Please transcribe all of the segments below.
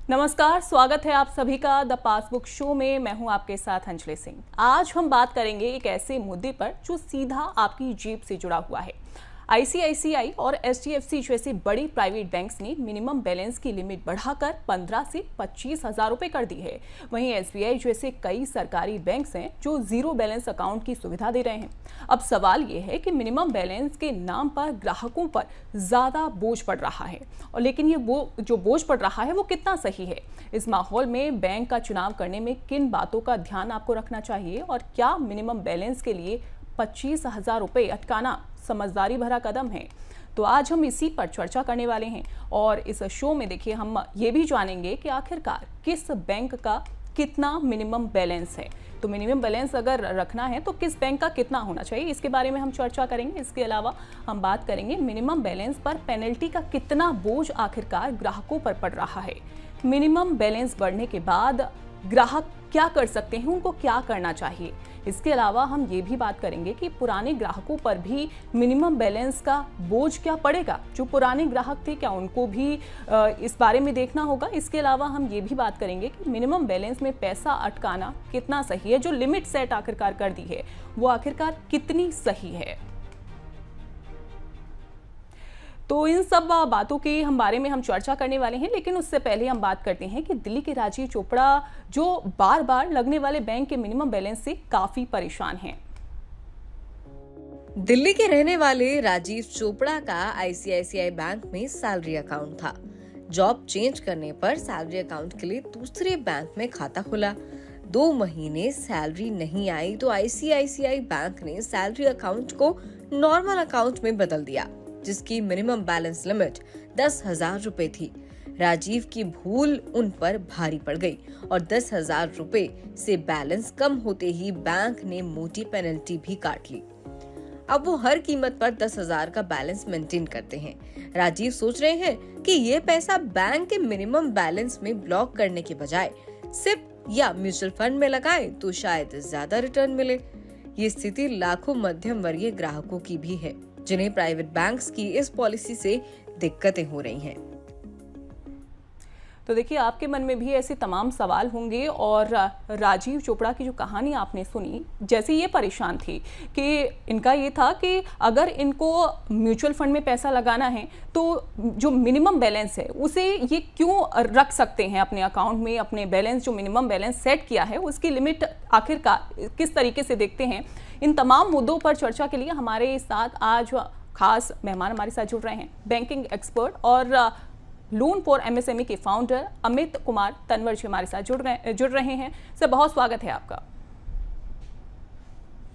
नमस्कार, स्वागत है आप सभी का द पासबुक शो में। मैं हूं आपके साथ अंजलि सिंह। आज हम बात करेंगे एक ऐसे मुद्दे पर जो सीधा आपकी जेब से जुड़ा हुआ है। आईसीआईसीआई और एचडीएफसी जैसे बड़ी प्राइवेट बैंक्स ने मिनिमम बैलेंस की लिमिट बढ़ाकर 15 से 25,000 रुपए कर दी है। वहीं एसबीआई जैसे कई सरकारी बैंक्स हैं जो जीरो बैलेंस अकाउंट की सुविधा दे रहे हैं। अब सवाल ये है कि मिनिमम बैलेंस के नाम पर ग्राहकों पर ज्यादा बोझ पड़ रहा है, और लेकिन वो जो बोझ पड़ रहा है वो कितना सही है। इस माहौल में बैंक का चुनाव करने में किन बातों का ध्यान आपको रखना चाहिए, और क्या मिनिमम बैलेंस के लिए 25,000 रुपए अटकाना समझदारी भरा कदम है? तो आज हम इसी पर चर्चा करने वाले हैं। और इस शो में देखिए हम ये भी जानेंगे कि आखिरकार किस बैंक का कितना मिनिमम बैलेंस है। तो मिनिमम बैलेंस अगर रखना है तो किस बैंक का कितना होना चाहिए, इसके बारे में हम चर्चा करेंगे। इसके अलावा हम बात करेंगे मिनिमम बैलेंस पर पेनल्टी का कितना बोझ आखिरकार ग्राहकों पर पड़ रहा है। मिनिमम बैलेंस बढ़ने के बाद ग्राहक क्या कर सकते हैं, उनको क्या करना चाहिए। इसके अलावा हम ये भी बात करेंगे कि पुराने ग्राहकों पर भी मिनिमम बैलेंस का बोझ क्या पड़ेगा। जो पुराने ग्राहक थे क्या उनको भी इस बारे में देखना होगा। इसके अलावा हम ये भी बात करेंगे कि मिनिमम बैलेंस में पैसा अटकाना कितना सही है। जो लिमिट सेट आखिरकार कर दी है वो आखिरकार कितनी सही है। तो इन सब बातों के बारे में हम चर्चा करने वाले हैं, लेकिन उससे पहले हम बात करते हैं कि दिल्ली के राजीव चोपड़ा जो बार बार लगने वाले बैंक के मिनिमम बैलेंस से काफी परेशान हैं। दिल्ली के रहने वाले राजीव चोपड़ा का आईसीआईसीआई बैंक में सैलरी अकाउंट था। जॉब चेंज करने पर सैलरी अकाउंट के लिए दूसरे बैंक में खाता खुला। 2 महीने सैलरी नहीं आई तो आईसीआईसीआई बैंक ने सैलरी अकाउंट को नॉर्मल अकाउंट में बदल दिया, जिसकी मिनिमम बैलेंस लिमिट 10,000 रुपए थी। राजीव की भूल उन पर भारी पड़ गई और 10,000 रुपए से बैलेंस कम होते ही बैंक ने मोटी पेनल्टी भी काट ली। अब वो हर कीमत पर 10,000 का बैलेंस मेंटेन करते हैं। राजीव सोच रहे हैं कि ये पैसा बैंक के मिनिमम बैलेंस में ब्लॉक करने के बजाय सिप या म्यूचुअल फंड में लगाएं तो शायद ज्यादा रिटर्न मिले। ये स्थिति लाखों मध्यम वर्गीय ग्राहकों की भी है, जिन्हें प्राइवेट बैंक्स की इस पॉलिसी से दिक्कतें हो रही हैं। तो देखिए आपके मन में भी ऐसे तमाम सवाल होंगे, और राजीव चोपड़ा की जो कहानी आपने सुनी, जैसे ये परेशान थी कि इनका ये था कि अगर इनको म्यूचुअल फंड में पैसा लगाना है तो जो मिनिमम बैलेंस है उसे ये क्यों रख सकते हैं अपने अकाउंट में। अपने बैलेंस जो मिनिमम बैलेंस सेट किया है उसकी लिमिट आखिरकार किस तरीके से देखते हैं। इन तमाम मुद्दों पर चर्चा के लिए हमारे साथ आज खास मेहमान हमारे साथ जुड़ रहे हैं। बैंकिंग एक्सपर्ट और लोन फॉर एमएसएमई के फाउंडर अमित कुमार तनवर जी हमारे साथ जुड़ रहे हैं। सर बहुत स्वागत है आपका।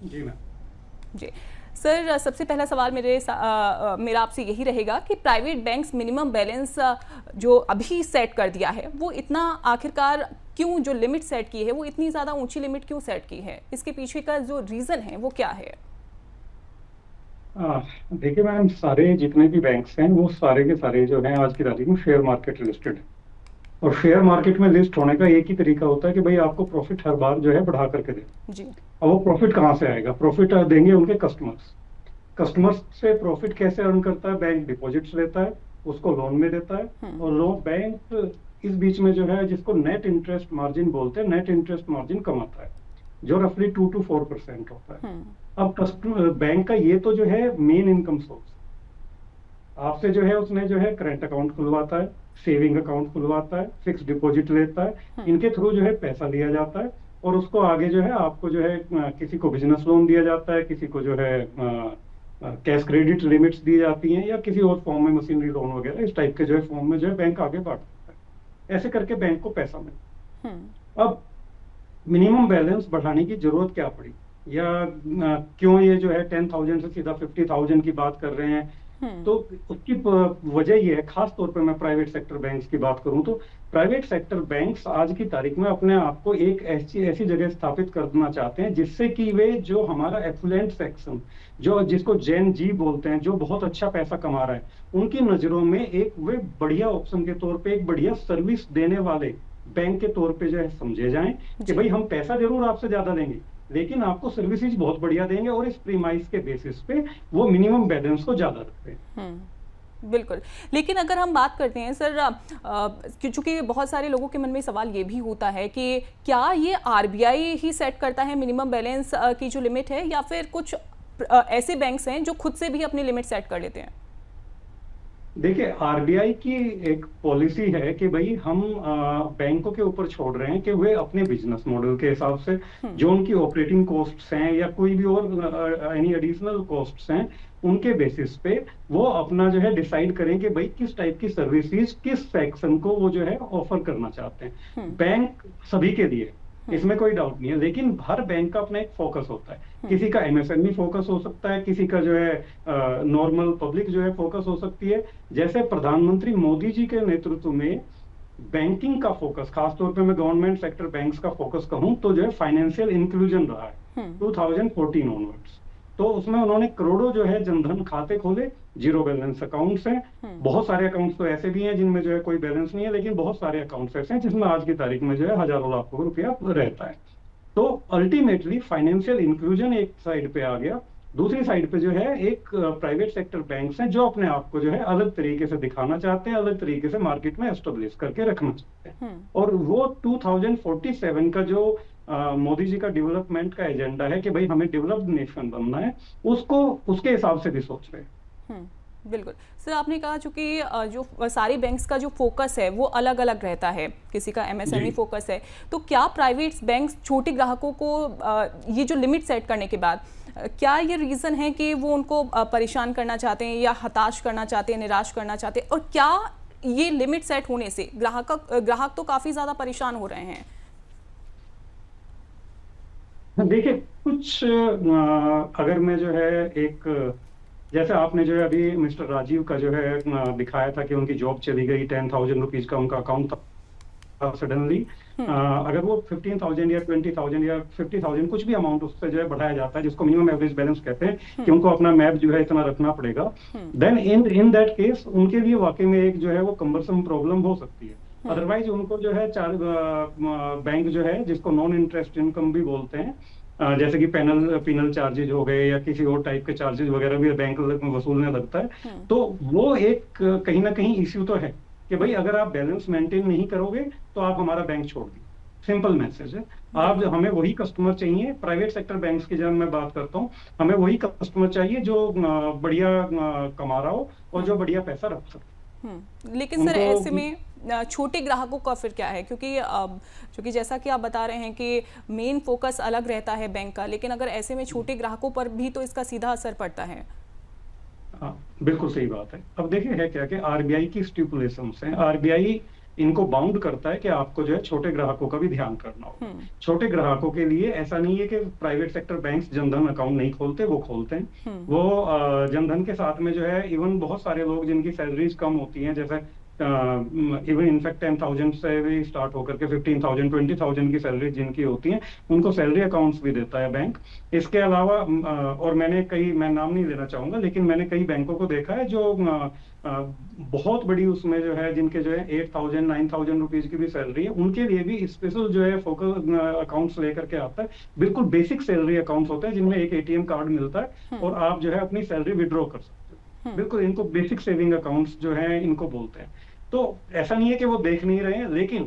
जी मैम। जी सर, सबसे पहला सवाल मेरा आपसे यही रहेगा कि प्राइवेट बैंक्स मिनिमम बैलेंस जो अभी सेट कर दिया है वो इतना आखिरकार क्यों, जो लिमिट सेट की है वो इतनी ज़्यादा ऊंची लिमिट क्यों सेट की है, इसके पीछे का जो रीज़न है वो क्या है? देखिए मैम, सारे जितने भी बैंक्स हैं वो सारे के सारे जो हैं आज की तारीख में शेयर मार्केट लिस्टेड है। और शेयर मार्केट में लिस्ट होने का एक ही तरीका होता है कि भाई आपको प्रॉफिट हर बार जो है बढ़ा करके दे जी। अब वो प्रॉफिट कहाँ से आएगा? प्रॉफिट देंगे उनके कस्टमर्स से प्रॉफिट कैसे अर्न करता है? बैंक डिपॉजिट्स लेता है, उसको लोन में देता है, और लोन बैंक इस बीच में जो है जिसको नेट इंटरेस्ट मार्जिन बोलते हैं, नेट इंटरेस्ट मार्जिन कमाता है जो रफली 2 to 4% होता है। अब कस्टमर बैंक का ये तो जो है मेन इनकम सोर्स, आपसे जो है उसने जो है करंट अकाउंट खुलवाता है, सेविंग अकाउंट खुलवाता है, फिक्स डिपॉजिट लेता है, इनके थ्रू जो है पैसा लिया जाता है, और उसको आगे जो है आपको जो है किसी को बिजनेस लोन दिया जाता है, किसी को जो है कैश क्रेडिट लिमिट्स दी जाती हैं, या किसी और फॉर्म में मशीनरी लोन वगैरह इस टाइप के जो है फॉर्म में जो है बैंक आगे बढ़ सकता है। ऐसे करके बैंक को पैसा मिलता है। अब मिनिमम बैलेंस बढ़ाने की जरूरत क्या पड़ी, या क्यों ये जो है 10,000 से सीधा 50,000 की बात कर रहे हैं? तो उसकी वजह ये है, खास तौर पे मैं प्राइवेट सेक्टर बैंक्स की बात करूं तो प्राइवेट सेक्टर बैंक्स आज की तारीख में अपने आप को एक ऐसी जगह स्थापित करना चाहते हैं जिससे कि वे जो हमारा एफ्लुएंट सेक्शन, जो जिसको जेन जी बोलते हैं, जो बहुत अच्छा पैसा कमा रहा है, उनकी नजरों में एक वे बढ़िया ऑप्शन के तौर पे, एक बढ़िया सर्विस देने वाले बैंक के तौर पे जो है समझे जाएं कि भाई हम पैसा जरूर आपसे ज्यादा देंगे लेकिन आपको सर्विसेज बहुत बढ़िया देंगे, और इस प्रीमाइस के बेसिस पे वो मिनिमम बैलेंस को ज्यादा रखते हैं। बिल्कुल। लेकिन अगर हम बात करते हैं सर, चूंकि बहुत सारे लोगों के मन में सवाल ये भी होता है कि क्या ये आरबीआई ही सेट करता है मिनिमम बैलेंस की जो लिमिट है, या फिर कुछ ऐसे बैंक्स हैं जो खुद से भी अपनी लिमिट सेट कर लेते हैं? देखिए, आरबीआई की एक पॉलिसी है कि भाई हम बैंकों के ऊपर छोड़ रहे हैं कि वे अपने बिजनेस मॉडल के हिसाब से जो उनकी ऑपरेटिंग कॉस्ट्स हैं या कोई भी और एनी एडिशनल कॉस्ट्स हैं, उनके बेसिस पे वो अपना जो है डिसाइड करें कि भाई किस टाइप की सर्विसेज किस सेक्शन को वो जो है ऑफर करना चाहते हैं। बैंक सभी के लिए, इसमें कोई डाउट नहीं है, लेकिन हर बैंक का अपना एक फोकस होता है। किसी का एमएसएमई फोकस हो सकता है, किसी का जो है नॉर्मल पब्लिक जो है फोकस हो सकती है। जैसे प्रधानमंत्री मोदी जी के नेतृत्व में बैंकिंग का फोकस, खासतौर पे मैं गवर्नमेंट सेक्टर बैंक्स का फोकस कहूं तो जो है फाइनेंशियल इंक्लूजन रहा है 2014 ऑनवर्ड्स। तो उसमें उन्होंने करोड़ों जो है जनधन खाते खोले, जीरो बैलेंस अकाउंट्स हैं। बहुत सारे अकाउंट्स तो ऐसे भी हैं जिनमें जो है कोई बैलेंस नहीं है, लेकिन बहुत सारे अकाउंट्स ऐसे हैं जिसमें आज की तारीख में जो है हजारों लाखों रुपया रहता है। तो अल्टीमेटली फाइनेंशियल इंक्लूजन एक साइड पे आ गया, दूसरी साइड पे जो है एक प्राइवेट सेक्टर बैंक्स हैं जो अपने आप को जो है अलग तरीके से दिखाना चाहते हैं, अलग तरीके से मार्केट में एस्टेब्लिश करके रखना चाहते हैं। और वो 2047 का जो मोदी जी का डेवलपमेंट का एजेंडा है कि भाई हमें डेवलप्ड नेशन बनना है, उसको उसके हिसाब से भी सोच रहे हैं। बिल्कुल सर, आपने कहा चूंकि जो सारे बैंक्स का जो फोकस है वो अलग अलग रहता है, किसी का एमएसएमई फोकस है, तो क्या प्राइवेट बैंक्स छोटे ग्राहकों को ये जो लिमिट सेट करने के बाद क्या ये रीज़न है कि वो उनको परेशान करना चाहते हैं या हताश करना चाहते हैं, निराश करना चाहते हैं, और क्या ये लिमिट सेट होने से ग्राहक तो काफ़ी ज़्यादा परेशान हो रहे हैं? देखिए, कुछ अगर मैं जो है एक, जैसे आपने जो है अभी मिस्टर राजीव का जो है दिखाया था कि उनकी जॉब चली गई, 10,000 रुपीज का उनका अकाउंट था सडनली। अगर वो 15,000 या 20,000 या 50,000 कुछ भी अमाउंट उससे जो है बढ़ाया जाता है, जिसको मिनिमम एवरेज बैलेंस कहते हैं कि उनको अपना मैप जो है इतना रखना पड़ेगा, देन इन दैट केस उनके लिए वाकई में एक जो है वो कम्बरसम प्रॉब्लम हो सकती है। अदरवाइज उनको जो है बैंक जो है जिसको नॉन इंटरेस्ट इनकम भी बोलते हैं, जैसे कि पेनल चार्जेज हो गए या किसी और टाइप के चार्जेज वगैरह भी बैंक वसूलने लगता है, तो वो एक कहीं ना कहीं इश्यू तो है कि भाई अगर आप बैलेंस मेंटेन नहीं करोगे तो आप हमारा बैंक छोड़ दीजिए। सिंपल मैसेज है। आप, हमें वही कस्टमर चाहिए, प्राइवेट सेक्टर बैंक्स की जब मैं बात करता हूँ, हमें वही कस्टमर चाहिए जो बढ़िया कमा रहा हो और जो बढ़िया पैसा रख सके। लेकिन सर ऐसे में छोटे ग्राहकों का फिर क्या है, क्योंकि जैसा कि आप बता रहे हैं कि मेन फोकस अलग रहता है बैंक का, लेकिन अगर ऐसे में छोटे ग्राहकों पर भी तो इसका सीधा असर पड़ता है। हाँ, बिल्कुल सही बात है। अब देखिए है क्या कि आरबीआई की स्टिपुलेशंस हैं, आरबीआई इनको बाउंड करता है कि आपको जो है छोटे ग्राहकों का भी ध्यान करना हो। छोटे ग्राहकों के लिए ऐसा नहीं है कि private sector banks Jan Dhan account नहीं खोलते, वो खोलते हैं। वो जनधन के साथ में जो है इवन बहुत सारे लोग जिनकी सैलरीज कम होती हैं, जैसे इवन इनफैक्ट 10,000 से भी स्टार्ट होकर के 15,000 20,000 की सैलरी जिनकी होती हैं, उनको सैलरी अकाउंट्स भी देता है बैंक। इसके अलावा और मैं नाम नहीं लेना चाहूंगा, लेकिन मैंने कई बैंकों को देखा है जो बहुत बड़ी उसमें जो है जिनके जो है 8,000 9,000 रुपीज की भी सैलरी है, उनके लिए भी स्पेशल जो है फोकस अकाउंट्स लेकर के आता है। बिल्कुल बेसिक सैलरी अकाउंट्स होते हैं जिनमें एक एटीएम कार्ड मिलता है और आप जो है अपनी सैलरी विड्रॉ कर सकते हो। बिल्कुल इनको बेसिक सेविंग अकाउंट्स जो है इनको बोलते हैं। तो ऐसा नहीं है कि वो देख नहीं रहे हैं, लेकिन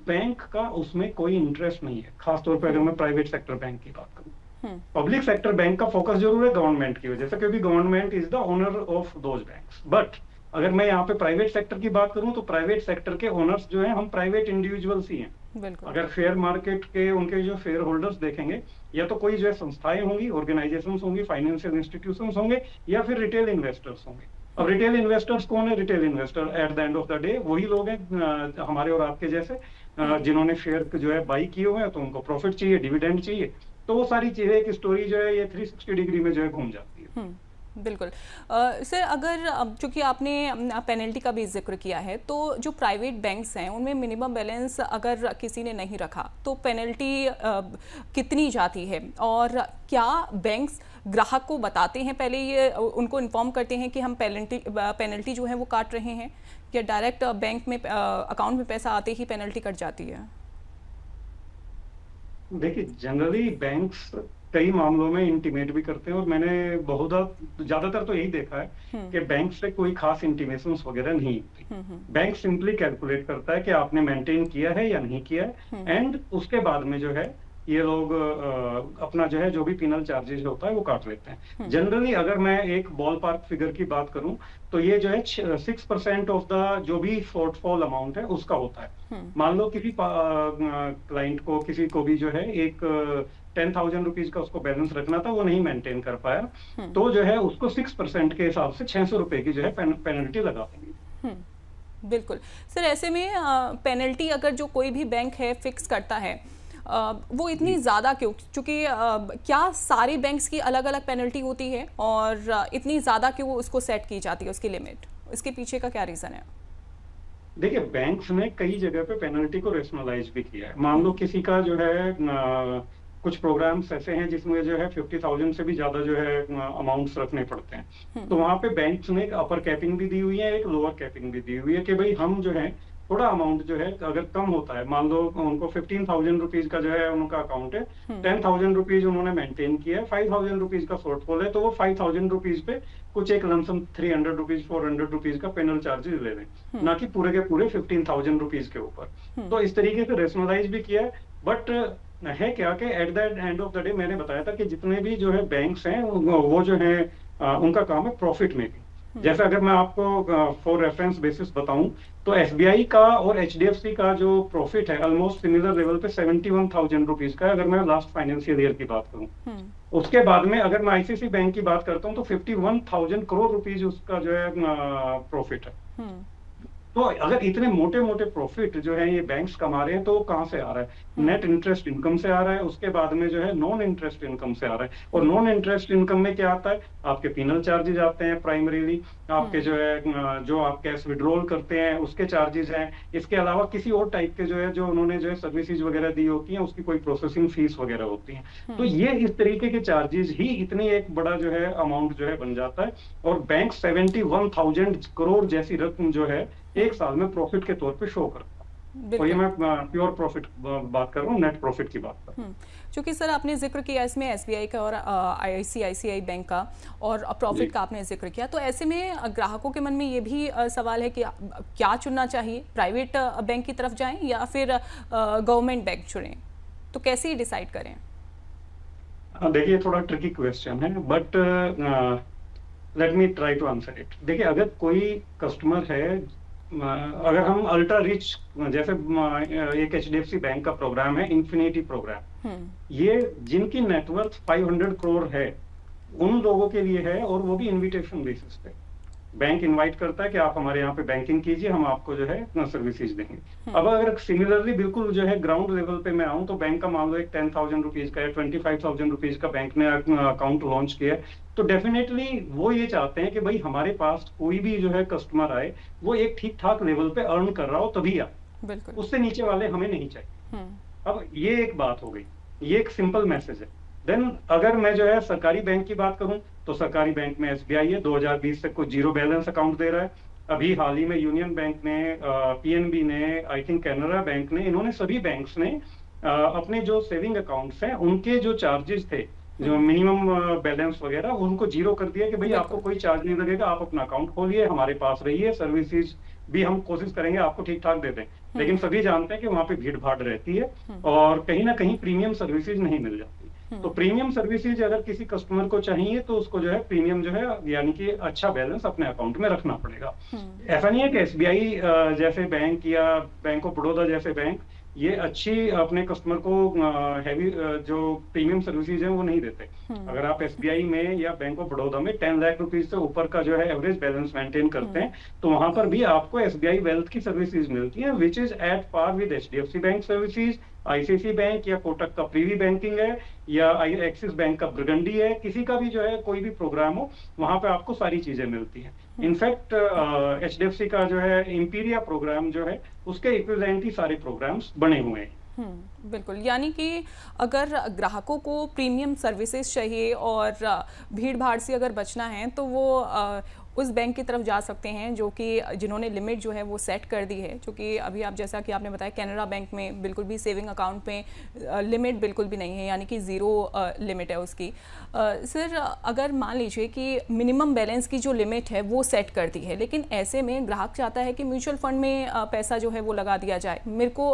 बैंक का उसमें कोई इंटरेस्ट नहीं है, खासतौर पर अगर मैं प्राइवेट सेक्टर बैंक की बात करूं। पब्लिक सेक्टर बैंक का फोकस जरूर है गवर्नमेंट की वजह से, क्योंकि government is the owner of those banks. But अगर मैं यहाँ पे प्राइवेट सेक्टर की बात करूं तो प्राइवेट सेक्टर के ओनर्स जो है हम प्राइवेट इंडिविजुअल्स ही हैं। अगर शेयर मार्केट के उनके जो शेयर होल्डर्स देखेंगे, या तो कोई जो है संस्थाएं होंगी, ऑर्गेनाइजेशंस होंगी, फाइनेंशियल इंस्टीट्यूशंस होंगे, या फिर रिटेल इन्वेस्टर्स होंगे। अब रिटेल इन्वेस्टर्स कौन है? Retail investor at the end of the day वही लोग हैं हमारे और आपके जैसे, जिन्होंने शेयर जो है बाई किए हुए हैं, तो उनको प्रॉफिट चाहिए, डिविडेंड चाहिए। तो वो सारी चीजें की स्टोरी जो है ये 360 डिग्री में जो है घूम जाती है। बिल्कुल सर, अगर चूंकि आपने पेनल्टी का भी जिक्र किया है, तो जो प्राइवेट बैंक्स हैं उनमें मिनिमम बैलेंस अगर किसी ने नहीं रखा तो पेनल्टी कितनी जाती है, और क्या बैंक्स ग्राहक को बताते हैं, पहले ये उनको इन्फॉर्म करते हैं कि हम पेनल्टी जो है वो काट रहे हैं, या डायरेक्ट बैंक में अकाउंट में पैसा आते ही पेनल्टी कट जाती है? देखिए, जनरली बैंक्स कई मामलों में इंटीमेट भी करते हैं, और मैंने ज्यादातर तो यही देखा है कि बैंक से कोई खास इंटीमेशंस वगैरह नहीं होती। बैंक सिंपली कैलकुलेट करता है कि आपने मेंटेन किया है या नहीं किया है, एंड उसके बाद में जो है ये लोग अपना जो है जो भी पिनल चार्जेस होता है वो काट लेते हैं। जनरली अगर मैं एक बॉल पार्क फिगर की बात करूं तो ये जो है 6% ऑफ द जो भी शॉर्टफॉल अमाउंट है उसका होता है। मान लो किसी क्लाइंट को, किसी को भी जो है एक 10,000 रुपीज का उसको बैलेंस रखना था, वो नहीं मेंटेन कर पाया, तो जो है उसको 6% के हिसाब से 600 रुपए की जो है पेनल्टी लगा देंगे। बिल्कुल सर, ऐसे में पेनल्टी अगर जो कोई भी बैंक है फिक्स करता है वो इतनी ज़्यादा क्यों? क्योंकि क्या सारे बैंक्स की अलग अलग पेनल्टी होती है और इतनी ज़्यादा क्यों उसको सेट की जाती है उसकी लिमिट? इसके पीछे का क्या रीज़न है? देखिए, बैंक्स ने कई जगह पे पेनल्टी को रेशनलाइज भी किया है। मान लो किसी का जो है कुछ प्रोग्राम्स ऐसे हैं जिसमें जो है 50,000 से भी ज्यादा जो है अमाउंट्स रखने पड़ते हैं, तो वहां पे बैंक्स ने एक अपर कैपिंग भी दी हुई है, एक लोअर कैपिंग भी दी हुई है कि भाई हम जो है थोड़ा अमाउंट जो है अगर कम होता है, मान लो उनको 15,000 रुपीज का जो है उनका अकाउंट है, 10,000 रुपीज उन्होंने मेंटेन किया है, 5,000 रुपीज का शॉर्टफॉल है, तो वो 5,000 रुपीज पे कुछ एक लमसम 300 रुपीज 400 रुपीज का पेनल चार्जेस ले लें, ना कि पूरे के पूरे 15,000 रुपीज के ऊपर। तो इस तरीके से रेशनलाइज भी किया है। बट है क्या कि at the end of the day मैंने बताया था कि जितने भी जो है बैंक्स हैं वो जो है उनका काम है प्रॉफिट मेकिंग। जैसे अगर मैं आपको फॉर रेफरेंस बेसिस बताऊं तो एसबीआई का और एचडीएफसी का जो प्रॉफिट है ऑलमोस्ट सिमिलर लेवल पे 71,000 रुपीज का है, अगर मैं लास्ट फाइनेंशियल ईयर की बात करूं। उसके बाद में अगर मैं आईसीआईसीआई बैंक की बात करता हूं तो 51,000 करोड़ रुपीज उसका जो है प्रॉफिट है। तो अगर इतने मोटे मोटे प्रॉफिट जो है ये बैंक्स कमा रहे हैं तो कहां से आ रहा है? नेट इंटरेस्ट इनकम से आ रहा है, उसके बाद में जो है नॉन इंटरेस्ट इनकम से आ रहा है। और नॉन इंटरेस्ट इनकम में क्या आता है? आपके पिनल चार्जेस आते हैं प्राइमरीली, आपके जो है जो आप कैश विड्रॉल करते हैं उसके चार्जेस हैं, इसके अलावा किसी और टाइप के जो है जो उन्होंने जो है सर्विसेज वगैरह दी होती हैं उसकी कोई प्रोसेसिंग फीस वगैरह होती है। तो ये इस तरीके के चार्जेस ही इतनी एक बड़ा जो है अमाउंट जो है बन जाता है, और बैंक 71,000 करोड़ जैसी रकम जो है एक साल में प्रॉफिट के तौर पे शो करता है। और ये मैं प्योर प्रॉफिट बात कर रहा हूँ, नेट प्रॉफिट की बात कर रहा हूँ। क्योंकि सर आपने जिक्र किया इसमें एसबीआई का और आईसीआईसीआई बैंक का और प्रॉफिट का आपने जिक्र किया, तो ऐसे में ग्राहकों के मन में ये भी सवाल है कि क्या चुनना चाहिए, प्राइवेट बैंक की तरफ जाएं या फिर गवर्नमेंट बैंक चुनें, तो कैसे ही डिसाइड करें? देखिए, थोड़ा ट्रिकी क्वेश्चन है, but let me try to answer it. देखिए, अगर कोई कस्टमर है, अगर हम अल्ट्रा रिच, जैसे एक एचडीएफसी बैंक का प्रोग्राम है इन्फिनिटी प्रोग्राम, ये जिनकी नेटवर्थ 500 करोड़ है उन लोगों के लिए है, और वो भी इनविटेशन बेसिस पे। बैंक इनवाइट करता है कि आप हमारे यहाँ पे बैंकिंग कीजिए, हम आपको जो है इतना सर्विसेज देंगे। अब अगर सिमिलरली बिल्कुल जो है ग्राउंड लेवल पे मैं आऊँ तो बैंक का मान लो एक 10,000 रुपीज का या 25,000 रुपीज का बैंक ने अकाउंट लॉन्च किया, तो डेफिनेटली वो ये चाहते हैं कि भाई हमारे पास कोई भी जो है कस्टमर आए वो एक ठीक ठाक लेवल पे अर्न कर रहा हो तभी आए, उससे नीचे वाले हमें नहीं चाहिए। अब ये एक बात हो गई, ये एक सिंपल मैसेज है। देन अगर मैं जो है सरकारी बैंक की बात करूं तो सरकारी बैंक में एसबीआई है, 2020 से कोई जीरो बैलेंस अकाउंट दे रहा है। अभी हाल ही में यूनियन बैंक ने, पीएनबी ने, आई थिंक कैनरा बैंक ने, इन्होंने सभी बैंक्स ने अपने जो सेविंग अकाउंट्स हैं उनके जो चार्जेस थे, जो मिनिमम बैलेंस वगैरह, उनको जीरो कर दिया कि भाई आपको कोई चार्ज नहीं लगेगा, आप अपना अकाउंट खोलिए, हमारे पास रहिए, सर्विसेज भी हम कोशिश करेंगे आपको ठीक ठाक दे दें। लेकिन सभी जानते हैं कि वहां पे भीड़ भाड़ रहती है और कहीं ना कहीं प्रीमियम सर्विसेज नहीं मिल जाती। तो प्रीमियम सर्विसेज अगर किसी कस्टमर को चाहिए तो उसको जो है प्रीमियम जो है यानी कि अच्छा बैलेंस अपने अकाउंट में रखना पड़ेगा। ऐसा नहीं है कि एसबीआई जैसे बैंक या बैंक ऑफ बड़ौदा जैसे बैंक ये अच्छी अपने कस्टमर को हैवी जो प्रीमियम सर्विसेज है वो नहीं देते। अगर आप एसबीआई में या बैंक ऑफ बड़ौदा में 10 लाख रुपीज से ऊपर का जो है एवरेज बैलेंस मेंटेन करते हैं तो वहां पर भी आपको एसबीआई वेल्थ की सर्विसेज मिलती है, which is at par with HDFC bank services, ICICI bank या कोटक का प्रीवी बैंकिंग है या एक्सिस बैंक का ब्रगंडी है, किसी का भी जो है कोई भी प्रोग्राम हो वहां पे आपको सारी चीजें मिलती हैं। इनफैक्ट एचडीएफसी का जो है इंपीरिया प्रोग्राम जो है उसके इक्विवेलेंट ही सारे प्रोग्राम्स बने हुए हैं। बिल्कुल, यानी कि अगर ग्राहकों को प्रीमियम सर्विसेज चाहिए और भीड़ भाड़ से अगर बचना है तो वो उस बैंक की तरफ जा सकते हैं जो कि जिन्होंने लिमिट जो है वो सेट कर दी है, जो कि अभी आप जैसा कि आपने बताया कैनरा बैंक में बिल्कुल भी सेविंग अकाउंट में लिमिट बिल्कुल भी नहीं है, यानी कि ज़ीरो लिमिट है उसकी। सर, अगर मान लीजिए कि मिनिमम बैलेंस की जो लिमिट है वो सेट कर दी है, लेकिन ऐसे में ग्राहक चाहता है कि म्यूचुअल फंड में पैसा जो है वो लगा दिया जाए, मेरे को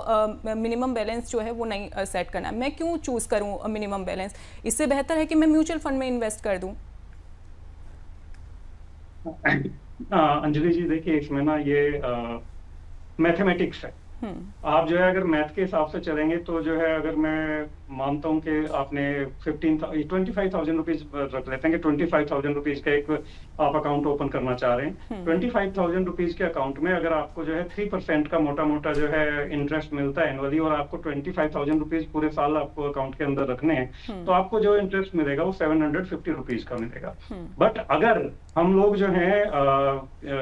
मिनिमम बैलेंस जो है वो नहीं सेट करना है, मैं क्यों चूज़ करूँ मिनिमम बैलेंस? इससे बेहतर है कि मैं म्यूचुअल फंड में इन्वेस्ट कर दूँ। अंजलि जी, देखिए इसमें ना ये मैथमेटिक्स है। आप जो है अगर मैथ के हिसाब से चलेंगे तो जो है, अगर मैं मानता हूं कि आपने 25,000 रुपीज रख लेते हैं कि 25,000 रुपीज का एक आप अकाउंट ओपन करना चाह रहे हैं। 25,000 रुपीज के अकाउंट में अगर आपको जो है 3% का मोटा मोटा जो है इंटरेस्ट मिलता है एनुअली, और आपको 25,000 रुपीज पूरे साल आपको अकाउंट के अंदर रखने हैं, तो आपको जो इंटरेस्ट मिलेगा वो 750 रुपीज का मिलेगा। बट अगर हम लोग जो है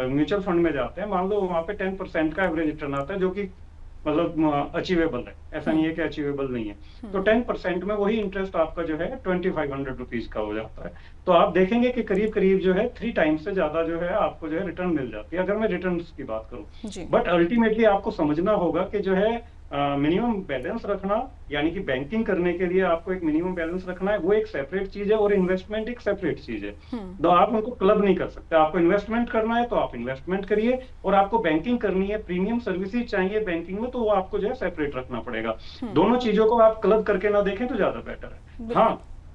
म्यूचुअल फंड में जाते हैं, मान लो वहां पे 10% का एवरेज रिटर्न आता है, जो कि मतलब अचीवेबल है, ऐसा नहीं है कि अचीवेबल नहीं है। तो 10% में वही इंटरेस्ट आपका जो है 2500 रुपीज का हो जाता है। तो आप देखेंगे कि करीब करीब जो है 3 टाइम्स से ज्यादा जो है आपको जो है रिटर्न मिल जाती है, अगर मैं रिटर्न की बात करूं। बट अल्टीमेटली आपको समझना होगा कि जो है मिनिमम बैलेंस रखना, यानी कि बैंकिंग करने के लिए आपको एक मिनिमम बैलेंस रखना है, वो एक सेपरेट चीज है, और इन्वेस्टमेंट एक सेपरेट चीज है। तो आप उनको क्लब नहीं कर सकते। आपको इन्वेस्टमेंट करना है तो आप इन्वेस्टमेंट करिए, और आपको बैंकिंग करनी है, प्रीमियम सर्विसेज चाहिए बैंकिंग में, तो वो आपको जो है सेपरेट रखना पड़ेगा। दोनों चीजों को आप क्लब करके ना देखें तो ज्यादा बेटर है। हाँ,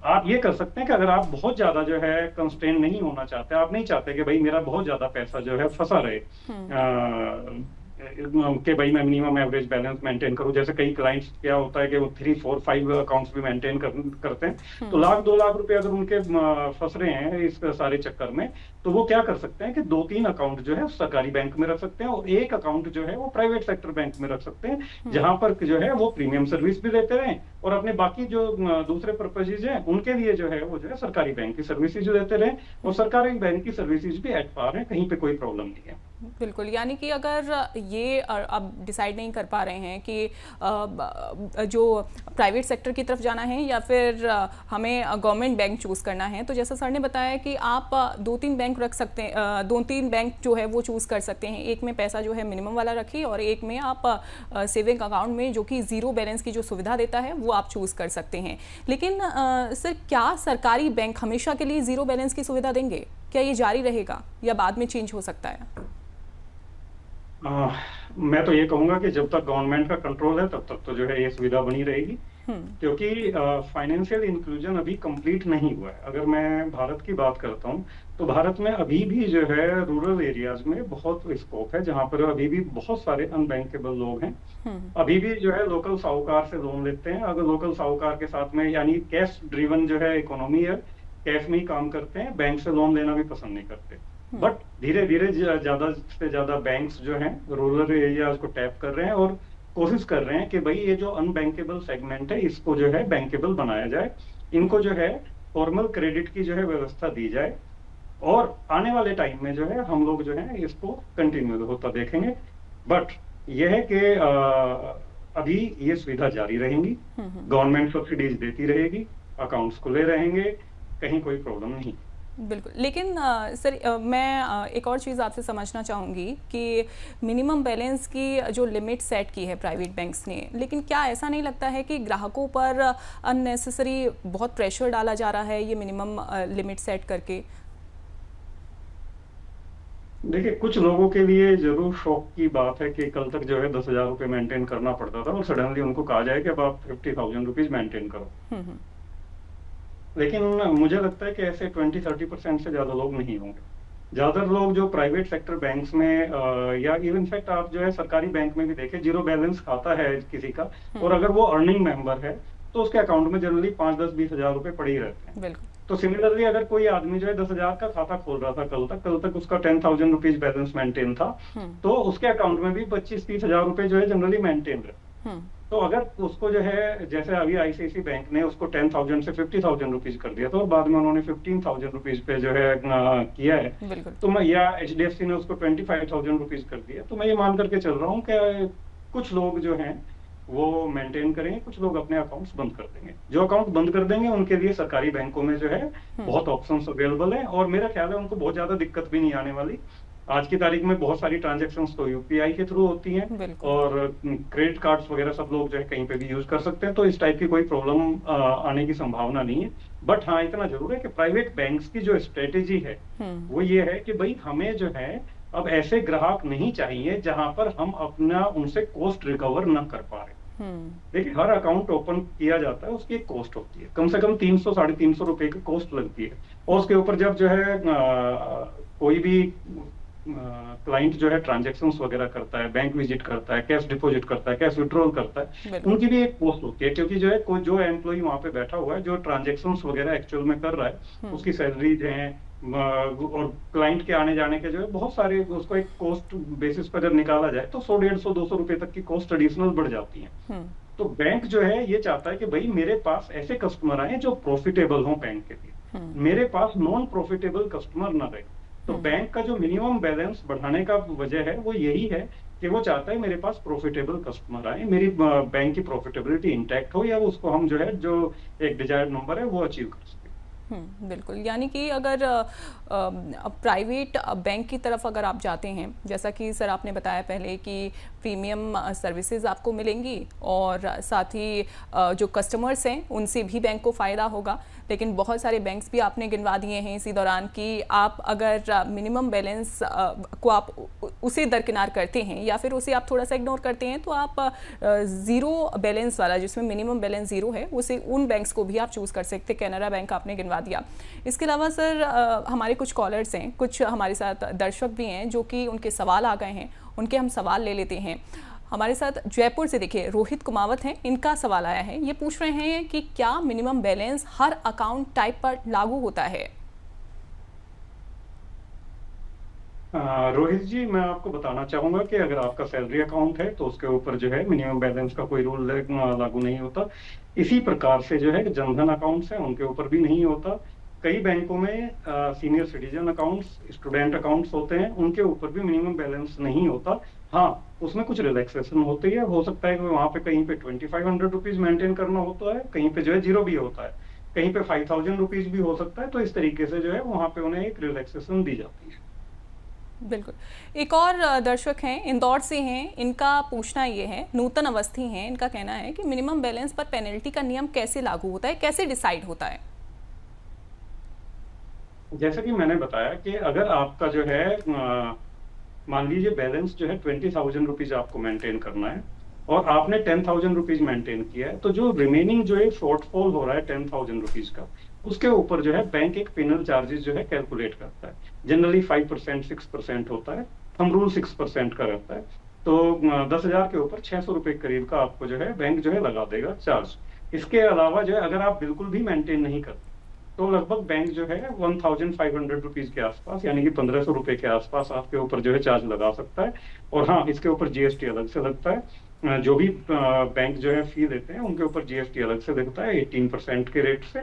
आप ये कर सकते हैं कि अगर आप बहुत ज्यादा जो है कंस्ट्रेन नहीं होना चाहते, आप नहीं चाहते कि भाई मेरा बहुत ज्यादा पैसा जो है फंसा रहे, कि भाई मैं मिनिमम एवरेज बैलेंस मेंटेन करूं। जैसे कई क्लाइंट्स क्या होता है कि वो 3, 4, 5 अकाउंट्स भी मेंटेन करते हैं, तो लाख 2 लाख रुपए अगर उनके फंस रहे हैं इस सारे चक्कर में, तो वो क्या कर सकते हैं कि 2-3 अकाउंट जो है सरकारी बैंक में रख सकते हैं, और एक अकाउंट जो है वो प्राइवेट सेक्टर बैंक में रख सकते हैं, जहां पर जो है वो प्रीमियम सर्विस भी लेते रहें, और अपने बाकी जो दूसरे पर्पजेज हैं उनके लिए जो है वो जो है सरकारी बैंक की सर्विसेज लेते रहें, और सरकारी बैंक की सर्विसेज भी एट पार है, कहीं पे कोई प्रॉब्लम नहीं है। बिल्कुल, यानी कि अगर ये अब डिसाइड नहीं कर पा रहे हैं कि जो प्राइवेट सेक्टर की तरफ जाना है या फिर हमें गवर्नमेंट बैंक चूज़ करना है, तो जैसा सर ने बताया कि आप 2-3 बैंक रख सकते हैं, 2-3 बैंक जो है वो चूज़ कर सकते हैं। एक में पैसा जो है मिनिमम वाला रखिए, और एक में आप सेविंग अकाउंट में जो कि ज़ीरो बैलेंस की जो सुविधा देता है वो आप चूज़ कर सकते हैं। लेकिन सर, क्या सरकारी बैंक हमेशा के लिए ज़ीरो बैलेंस की सुविधा देंगे? क्या ये जारी रहेगा या बाद में चेंज हो सकता है? मैं तो ये कहूंगा कि जब तक गवर्नमेंट का कंट्रोल है तब तक तो जो है ये सुविधा बनी रहेगी, क्योंकि फाइनेंशियल इंक्लूजन अभी कंप्लीट नहीं हुआ है। अगर मैं भारत की बात करता हूँ तो भारत में अभी भी जो है रूरल एरियाज में बहुत स्कोप है, जहाँ पर अभी भी बहुत सारे अनबैंकेबल लोग हैं। अभी भी जो है लोकल साहूकार से लोन लेते हैं। अगर लोकल साहूकार के साथ में, यानी कैश ड्रिवन जो है इकोनॉमी है, कैश में ही काम करते हैं, बैंक से लोन लेना भी पसंद नहीं करते। बट धीरे धीरे ज्यादा से ज्यादा बैंक्स जो हैं रूरल एरियाज को टैप कर रहे हैं, और कोशिश कर रहे हैं कि भाई ये जो अनबैंकेबल सेगमेंट है इसको जो है बैंकेबल बनाया जाए, इनको जो है फॉर्मल क्रेडिट की जो है व्यवस्था दी जाए, और आने वाले टाइम में जो है हम लोग जो है इसको कंटिन्यू होता देखेंगे। बट यह है कि अभी ये सुविधा जारी रहेंगी, गवर्नमेंट सब्सिडीज देती रहेगी, अकाउंट्स खुले रहेंगे, कहीं कोई प्रॉब्लम नहीं। बिल्कुल, लेकिन सर मैं एक और चीज़ आपसे समझना चाहूँगी कि मिनिमम बैलेंस की जो लिमिट सेट की है प्राइवेट बैंक्स ने, लेकिन क्या ऐसा नहीं लगता है कि ग्राहकों पर अननेसेसरी बहुत प्रेशर डाला जा रहा है ये मिनिमम लिमिट सेट करके? देखिए, कुछ लोगों के लिए जरूर शौक की बात है कि कल तक जो है 10,000 रुपये मेंटेन करना पड़ता था, और सडनली उनको कहा जाए कि अब आप 50,000 रुपीज मेंटेन करो। लेकिन मुझे लगता है कि ऐसे 20-30% से ज्यादा लोग नहीं होंगे। ज्यादातर लोग जो प्राइवेट सेक्टर बैंक्स में या इवन फैक्ट आप जो है सरकारी बैंक में भी देखें, जीरो बैलेंस खाता है किसी का, और अगर वो अर्निंग मेंबर है तो उसके अकाउंट में जनरली 5-10-20 हजार रुपए पड़े ही रहते हैं। तो सिमिलरली अगर कोई आदमी जो है 10,000 का खाता खोल रहा था कल तक उसका 10,000 रुपीज बैलेंस मेंटेन था, तो उसके अकाउंट में भी 25-30 हजार रुपए जो है जनरली मेंटेन रहे। तो अगर उसको जो है, जैसे अभी आईसीआईसी बैंक ने उसको 10,000 से 50,000 रुपीज कर दिया था, और बाद में उन्होंने 15,000 रुपीज पे जो है किया है, तो मैं, या एचडीएफसी ने उसको 25,000 रुपीज कर दिया, तो मैं ये मान करके चल रहा हूँ कि कुछ लोग जो हैं वो मेंटेन करेंगे, कुछ लोग अपने अकाउंट्स बंद कर देंगे। जो अकाउंट बंद कर देंगे उनके लिए सरकारी बैंकों में जो है बहुत ऑप्शंस अवेलेबल है, और मेरा ख्याल है उनको बहुत ज्यादा दिक्कत भी नहीं आने वाली। आज की तारीख में बहुत सारी ट्रांजैक्शंस तो यूपीआई के थ्रू होती हैं, और क्रेडिट कार्ड्स वगैरह सब लोग जो है कहीं पे भी यूज कर सकते हैं, तो इस टाइप की कोई प्रॉब्लम आने की संभावना नहीं है। बट हाँ, इतना जरूर है कि प्राइवेट बैंक्स की जो स्ट्रेटेजी है वो ये है कि भाई हमें जो है अब ऐसे ग्राहक नहीं चाहिए जहां पर हम अपना उनसे कॉस्ट रिकवर न कर पा रहे। देखिए, हर अकाउंट ओपन किया जाता है उसकी एक कॉस्ट होती है, कम से कम 300 350 रुपए की कॉस्ट लगती है, और उसके ऊपर जब जो है कोई भी क्लाइंट जो है ट्रांजैक्शंस वगैरह करता है, बैंक विजिट करता है, कैश डिपॉजिट करता है, कैश विड्रॉल करता है, उनकी भी एक कॉस्ट होती है, क्योंकि जो है कोई जो एम्प्लॉय वहां पे बैठा हुआ है जो ट्रांजैक्शंस वगैरह एक्चुअल में कर रहा है, उसकी सैलरीज हैं, और क्लाइंट के आने जाने के जो है बहुत सारे, उसको एक कॉस्ट बेसिस पर जब निकाला जाए तो 100 150 200 रुपए तक की कॉस्ट एडिशनल बढ़ जाती है। तो बैंक जो है ये चाहता है कि भाई मेरे पास ऐसे कस्टमर आए जो प्रॉफिटेबल हो बैंक के लिए, मेरे पास नॉन प्रॉफिटेबल कस्टमर ना रहे। तो बैंक का जो मिनिमम बैलेंस बढ़ाने का वजह है वो यही है कि वो चाहता है मेरे पास प्रॉफिटेबल कस्टमर आए, मेरी बैंक की प्रॉफिटेबिलिटी इंटैक्ट हो, या उसको हम जो है जो एक डिजायर्ड नंबर है वो अचीव कर सके। बिल्कुल, यानी कि अगर प्राइवेट बैंक की तरफ अगर आप जाते हैं, जैसा कि सर आपने बताया पहले कि प्रीमियम सर्विसेज आपको मिलेंगी, और साथ ही जो कस्टमर्स हैं उनसे भी बैंक को फ़ायदा होगा, लेकिन बहुत सारे बैंक्स भी आपने गिनवा दिए हैं इसी दौरान कि आप अगर मिनिमम बैलेंस को आप उसे दरकिनार करते हैं या फिर उसे आप थोड़ा सा इग्नोर करते हैं, तो आप ज़ीरो बैलेंस वाला, जिसमें मिनिमम बैलेंस ज़ीरो है, उसे उन बैंक्स को भी आप चूज़ कर सकते हैं। कैनरा बैंक आपने गिनवा दिया। इसके अलावा सर हमारे कुछ कॉलर्स हैं, कुछ हमारे साथ दर्शक भी हैं जो कि उनके सवाल आ गए हैं, उनके हम सवाल ले लेते हैं। हमारे साथ जयपुर से देखिए रोहित कुमावत हैं, इनका सवाल आया है। ये पूछ रहे हैं कि क्या मिनिमम बैलेंस हर अकाउंट टाइप पर लागू होता है? रोहित जी, मैं आपको बताना चाहूंगा कि अगर आपका सैलरी अकाउंट है तो उसके ऊपर जो है मिनिमम बैलेंस का कोई रूल लागू नहीं होता। इसी प्रकार से जो है जनधन अकाउंट्स हैं उनके ऊपर भी नहीं होता। कई बैंकों में senior citizen accounts, student accounts होते हैं, उनके ऊपर भी मिनिमम बैलेंस नहीं होता। हाँ, उसमें कुछ रिलैक्सेशन होती है, हो सकता है कि वहां पे कहीं पे 2500 रुपीज मेंटेन करना होता है, कहीं पे जो है जीरो भी होता है, कहीं पे 5000 रुपीज भी हो सकता है। तो इस तरीके से जो है वहां पे उन्हें एक रिलैक्सेशन दी जाती है। बिल्कुल। एक और दर्शक हैं, इंदौर से हैं, इनका पूछना ये है, नूतन अवस्थी हैं, इनका कहना है कि मिनिमम बैलेंस पर पेनल्टी का नियम कैसे लागू होता है, कैसे डिसाइड होता है? जैसा कि मैंने बताया कि अगर आपका जो है मान लीजिए बैलेंस जो है 20,000 रुपीज आपको मेंटेन करना है, और आपने 10,000 रुपीज मेंटेन किया है, तो जो रिमेनिंग जो है शॉर्टफॉल हो रहा है 10,000 रुपीज का, उसके ऊपर जो है बैंक एक पेनल चार्जेस जो है कैलकुलेट करता है। जनरली 5% 6% होता है, हम रूल 6% का रहता है। तो 10,000 के ऊपर 600 रुपए करीब का आपको जो है बैंक जो है लगा देगा चार्ज। इसके अलावा जो है अगर आप बिल्कुल भी मेंटेन नहीं करते तो लगभग बैंक जो है 1,500 रुपीज के आसपास, यानी कि 1,500 रुपए के आसपास आपके ऊपर जो है चार्ज लगा सकता है। और हाँ, इसके ऊपर जीएसटी अलग से लगता है। जो भी बैंक जो है फी लेते हैं उनके ऊपर जीएसटी अलग से लगता है 18% के रेट से।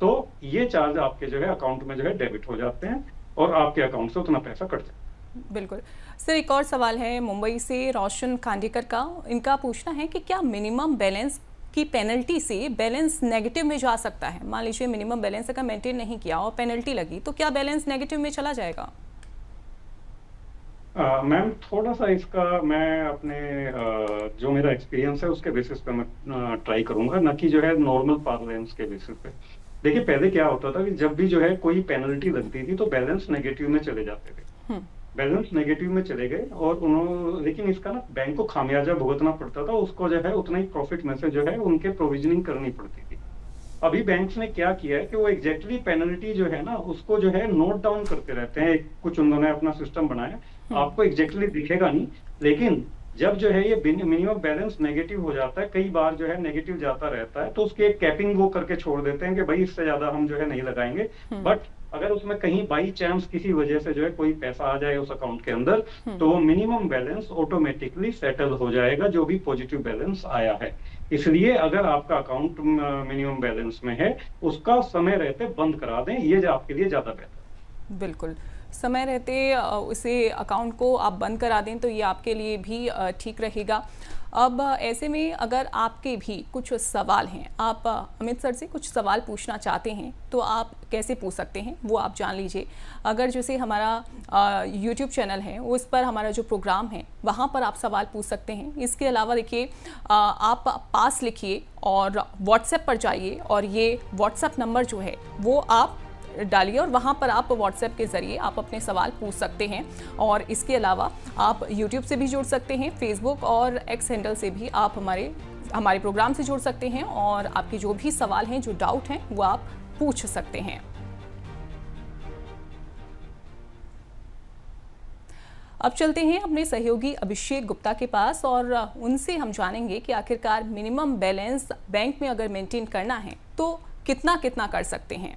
तो ये चार्ज आपके जो है अकाउंट में जो है डेबिट हो जाते हैं और आपके अकाउंट से उतना पैसा कट जाता है। बिल्कुल सर, एक और सवाल है मुंबई से रोशन खांडेकर का। इनका पूछना है कि क्या मिनिमम बैलेंस की पेनल्टी से बैलेंस नेगेटिव में जा सकता है? मान लीजिए मिनिमम बैलेंस अगर मेंटेन नहीं किया और पेनल्टी लगी तो क्या बैलेंस नेगेटिव में चला जाएगा? मैम, थोड़ा सा इसका मैं अपने जो मेरा एक्सपीरियंस है उसके बेसिस पे मैं ट्राई करूंगा, ना कि जो है नॉर्मल पार्लेंस के बेसिस पे। देखिए, पहले क्या होता था कि जब भी जो है कोई पेनल्टी लगती थी तो बैलेंस नेगेटिव में चले जाते थे। बैलेंस नेगेटिव में चले गए और उन्होंने, लेकिन इसका ना बैंक को खामियाजा भुगतना पड़ता था, उसको जो है उतना ही प्रॉफिट में से जो है उनके प्रोविजनिंग करनी पड़ती थी। अभी बैंक्स ने क्या किया है कि वो एग्जैक्टली पेनल्टी जो है ना उसको जो है नोट डाउन करते रहते हैं। कुछ उन्होंने अपना सिस्टम बनाया, आपको एग्जैक्टली दिखेगा नहीं, लेकिन जब जो है ये मिनिमम बैलेंस नेगेटिव हो जाता है, कई बार जो है नेगेटिव जाता रहता है, तो उसकी एक कैपिंग वो करके छोड़ देते हैं कि भाई इससे ज्यादा हम जो है नहीं लगाएंगे। बट अगर उसमें कहीं बाई चांस किसी वजह से जो है कोई पैसा आ जाए उस अकाउंट के अंदर, तो वो मिनिमम बैलेंस ऑटोमेटिकली सेटल हो जाएगा जो भी पॉजिटिव बैलेंस आया है। इसलिए अगर आपका अकाउंट मिनिमम बैलेंस में है, उसका समय रहते बंद करा दें, ये आपके लिए ज्यादा बेहतर। बिल्कुल, समय रहते उसे अकाउंट को आप बंद करा दें तो ये आपके लिए भी ठीक रहेगा। अब ऐसे में अगर आपके भी कुछ सवाल हैं, आप अमित सर से कुछ सवाल पूछना चाहते हैं तो आप कैसे पूछ सकते हैं वो आप जान लीजिए। अगर जैसे हमारा यूट्यूब चैनल है उस पर हमारा जो प्रोग्राम है वहाँ पर आप सवाल पूछ सकते हैं। इसके अलावा देखिए आप पास लिखिए और व्हाट्सएप पर जाइए और ये व्हाट्सएप नंबर जो है वो आप डालिए और वहाँ पर आप व्हाट्सएप के ज़रिए आप अपने सवाल पूछ सकते हैं। और इसके अलावा आप यूट्यूब से भी जुड़ सकते हैं, फेसबुक और एक्स हैंडल से भी आप हमारे प्रोग्राम से जुड़ सकते हैं और आपके जो भी सवाल हैं, जो डाउट हैं वो आप पूछ सकते हैं। अब चलते हैं अपने सहयोगी अभिषेक गुप्ता के पास और उनसे हम जानेंगे कि आखिरकार मिनिमम बैलेंस बैंक में अगर मेंटेन करना है तो कितना कितना कर सकते हैं।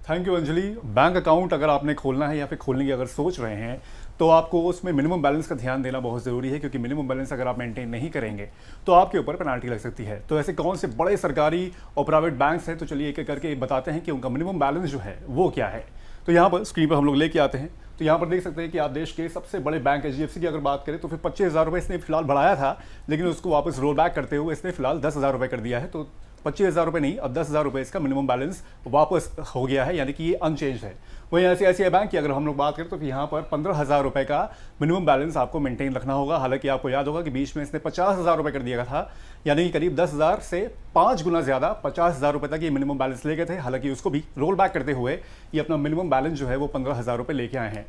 Thank you Anjali. Bank account अगर आपने खोलना है या फिर खोलने की अगर सोच रहे हैं तो आपको उसमें मिनिमम बैलेंस का ध्यान देना बहुत ज़रूरी है, क्योंकि मिनिमम बैलेंस अगर आप मेंटेन नहीं करेंगे तो आपके ऊपर पेनाल्टी लग सकती है। तो ऐसे कौन से बड़े सरकारी और प्राइवेट बैंक्स हैं, तो चलिए एक एक करके बताते हैं कि उनका मिनिमम बैलेंस जो है वो क्या है। तो यहाँ पर स्क्रीन पर हम लोग लेके आते हैं, तो यहाँ पर देख सकते हैं कि आप देश के सबसे बड़े बैंक HDFC की अगर बात करें तो फिर 25,000 रुपये इसने फिलहाल बढ़ाया था, लेकिन उसको वापस रोल बैक करते हुए इसने फिलहाल 10,000 रुपये कर दिया है। तो 25,000 रुपये नहीं, अब 10,000 रुपये इसका मिनिमम बैलेंस वापस हो गया है, यानी कि ये अनचेंज है। वहीं ICICI बैंक की अगर हम लोग बात करें तो यहाँ पर 15,000 रुपये का मिनिमम बैलेंस आपको मेंटेन रखना होगा। हालांकि आपको याद होगा कि बीच में इसने 50,000 रुपये कर दिया था, यानी कि करीब 10,000 से 5 गुना ज़्यादा 50,000 रुपये तक ये मिनिमम बैलेंस ले गए थे। हालांकि उसको भी रोल बैक करते हुए ये अपना मिनिमम बैलेंस जो है वो 15,000 रुपये लेके आए हैं।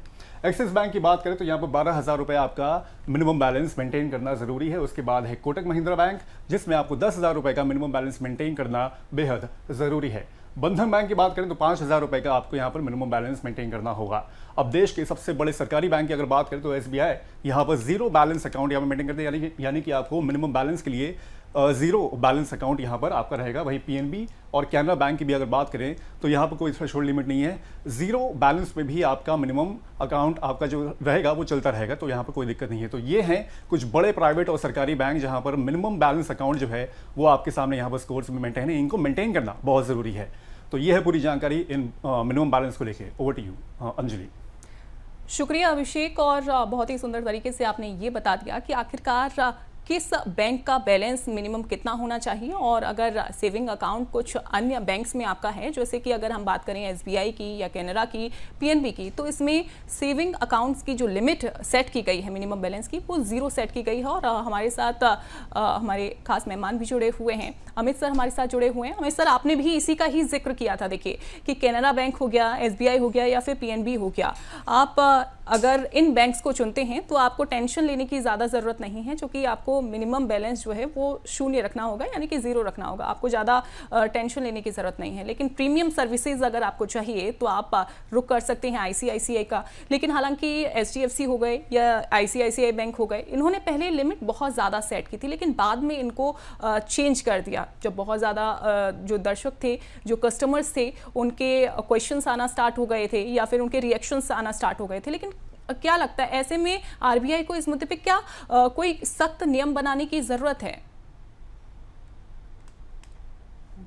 एक्सिस बैंक की बात करें तो यहाँ पर 12,000 रुपये आपका मिनिमम बैलेंस मेंटेन करना ज़रूरी है। उसके बाद है कोटक महिंद्रा बैंक, जिसमें आपको 10,000 रुपये का मिनिमम बैलेंस मेंटेन करना बेहद ज़रूरी है। बंधन बैंक की बात करें तो 5,000 रुपये का आपको यहाँ पर मिनिमम बैलेंस मेंटेन करना होगा। अब देश के सबसे बड़े सरकारी बैंक की अगर बात करें तो SBI यहाँ पर जीरो बैलेंस अकाउंट यहाँ पर मेंटेन करते हैं, यानी कि आपको मिनिमम बैलेंस के लिए जीरो बैलेंस अकाउंट यहाँ पर आपका रहेगा। वहीं PNB और कैनरा बैंक की भी अगर बात करें तो यहाँ पर कोई थ्रेशोल्ड लिमिट नहीं है, जीरो बैलेंस में भी आपका मिनिमम अकाउंट आपका जो रहेगा वो चलता रहेगा, तो यहाँ पर कोई दिक्कत नहीं है। तो ये हैं कुछ बड़े प्राइवेट और सरकारी बैंक जहाँ पर मिनिमम बैलेंस अकाउंट जो है वो आपके सामने यहाँ पर स्कोर्स में मेंटेन है। इनको मेंटेन करना बहुत ज़रूरी है। तो ये है पूरी जानकारी इन मिनिमम बैलेंस को लेके। Over to you Anjali. शुक्रिया अभिषेक, और बहुत ही सुंदर तरीके से आपने ये बता दिया कि आखिरकार किस बैंक का बैलेंस मिनिमम कितना होना चाहिए। और अगर सेविंग अकाउंट कुछ अन्य बैंक्स में आपका है, जैसे कि अगर हम बात करें SBI की या कैनरा की, PNB की, तो इसमें सेविंग अकाउंट्स की जो लिमिट सेट की गई है मिनिमम बैलेंस की वो 0 सेट की गई है। और हमारे साथ हमारे खास मेहमान भी जुड़े हुए हैं, अमित सर हमारे साथ जुड़े हुए हैं। अमित सर, आपने भी इसी का ही जिक्र किया था, देखिए कि कैनरा बैंक हो गया, SBI हो गया या फिर PNB हो गया, आप अगर इन बैंक्स को चुनते हैं तो आपको टेंशन लेने की ज़्यादा ज़रूरत नहीं है, क्योंकि आपको मिनिमम बैलेंस जो है वो 0 रखना होगा, यानी कि 0 रखना होगा। आपको ज़्यादा टेंशन लेने की ज़रूरत नहीं है। लेकिन प्रीमियम सर्विसेज अगर आपको चाहिए तो आप रुक कर सकते हैं ICICI का। लेकिन हालांकि HDFC हो गए या ICICI बैंक हो गए, इन्होंने पहले लिमिट बहुत ज़्यादा सेट की थी, लेकिन बाद में इनको चेंज कर दिया। जब बहुत ज़्यादा जो दर्शक थे, जो कस्टमर्स थे, उनके क्वेश्चंस आना स्टार्ट हो गए थे या फिर उनके रिएक्शंस आना स्टार्ट हो गए थे। लेकिन क्या लगता है ऐसे में RBI को इस मुद्दे पे क्या कोई सख्त नियम बनाने की जरूरत है?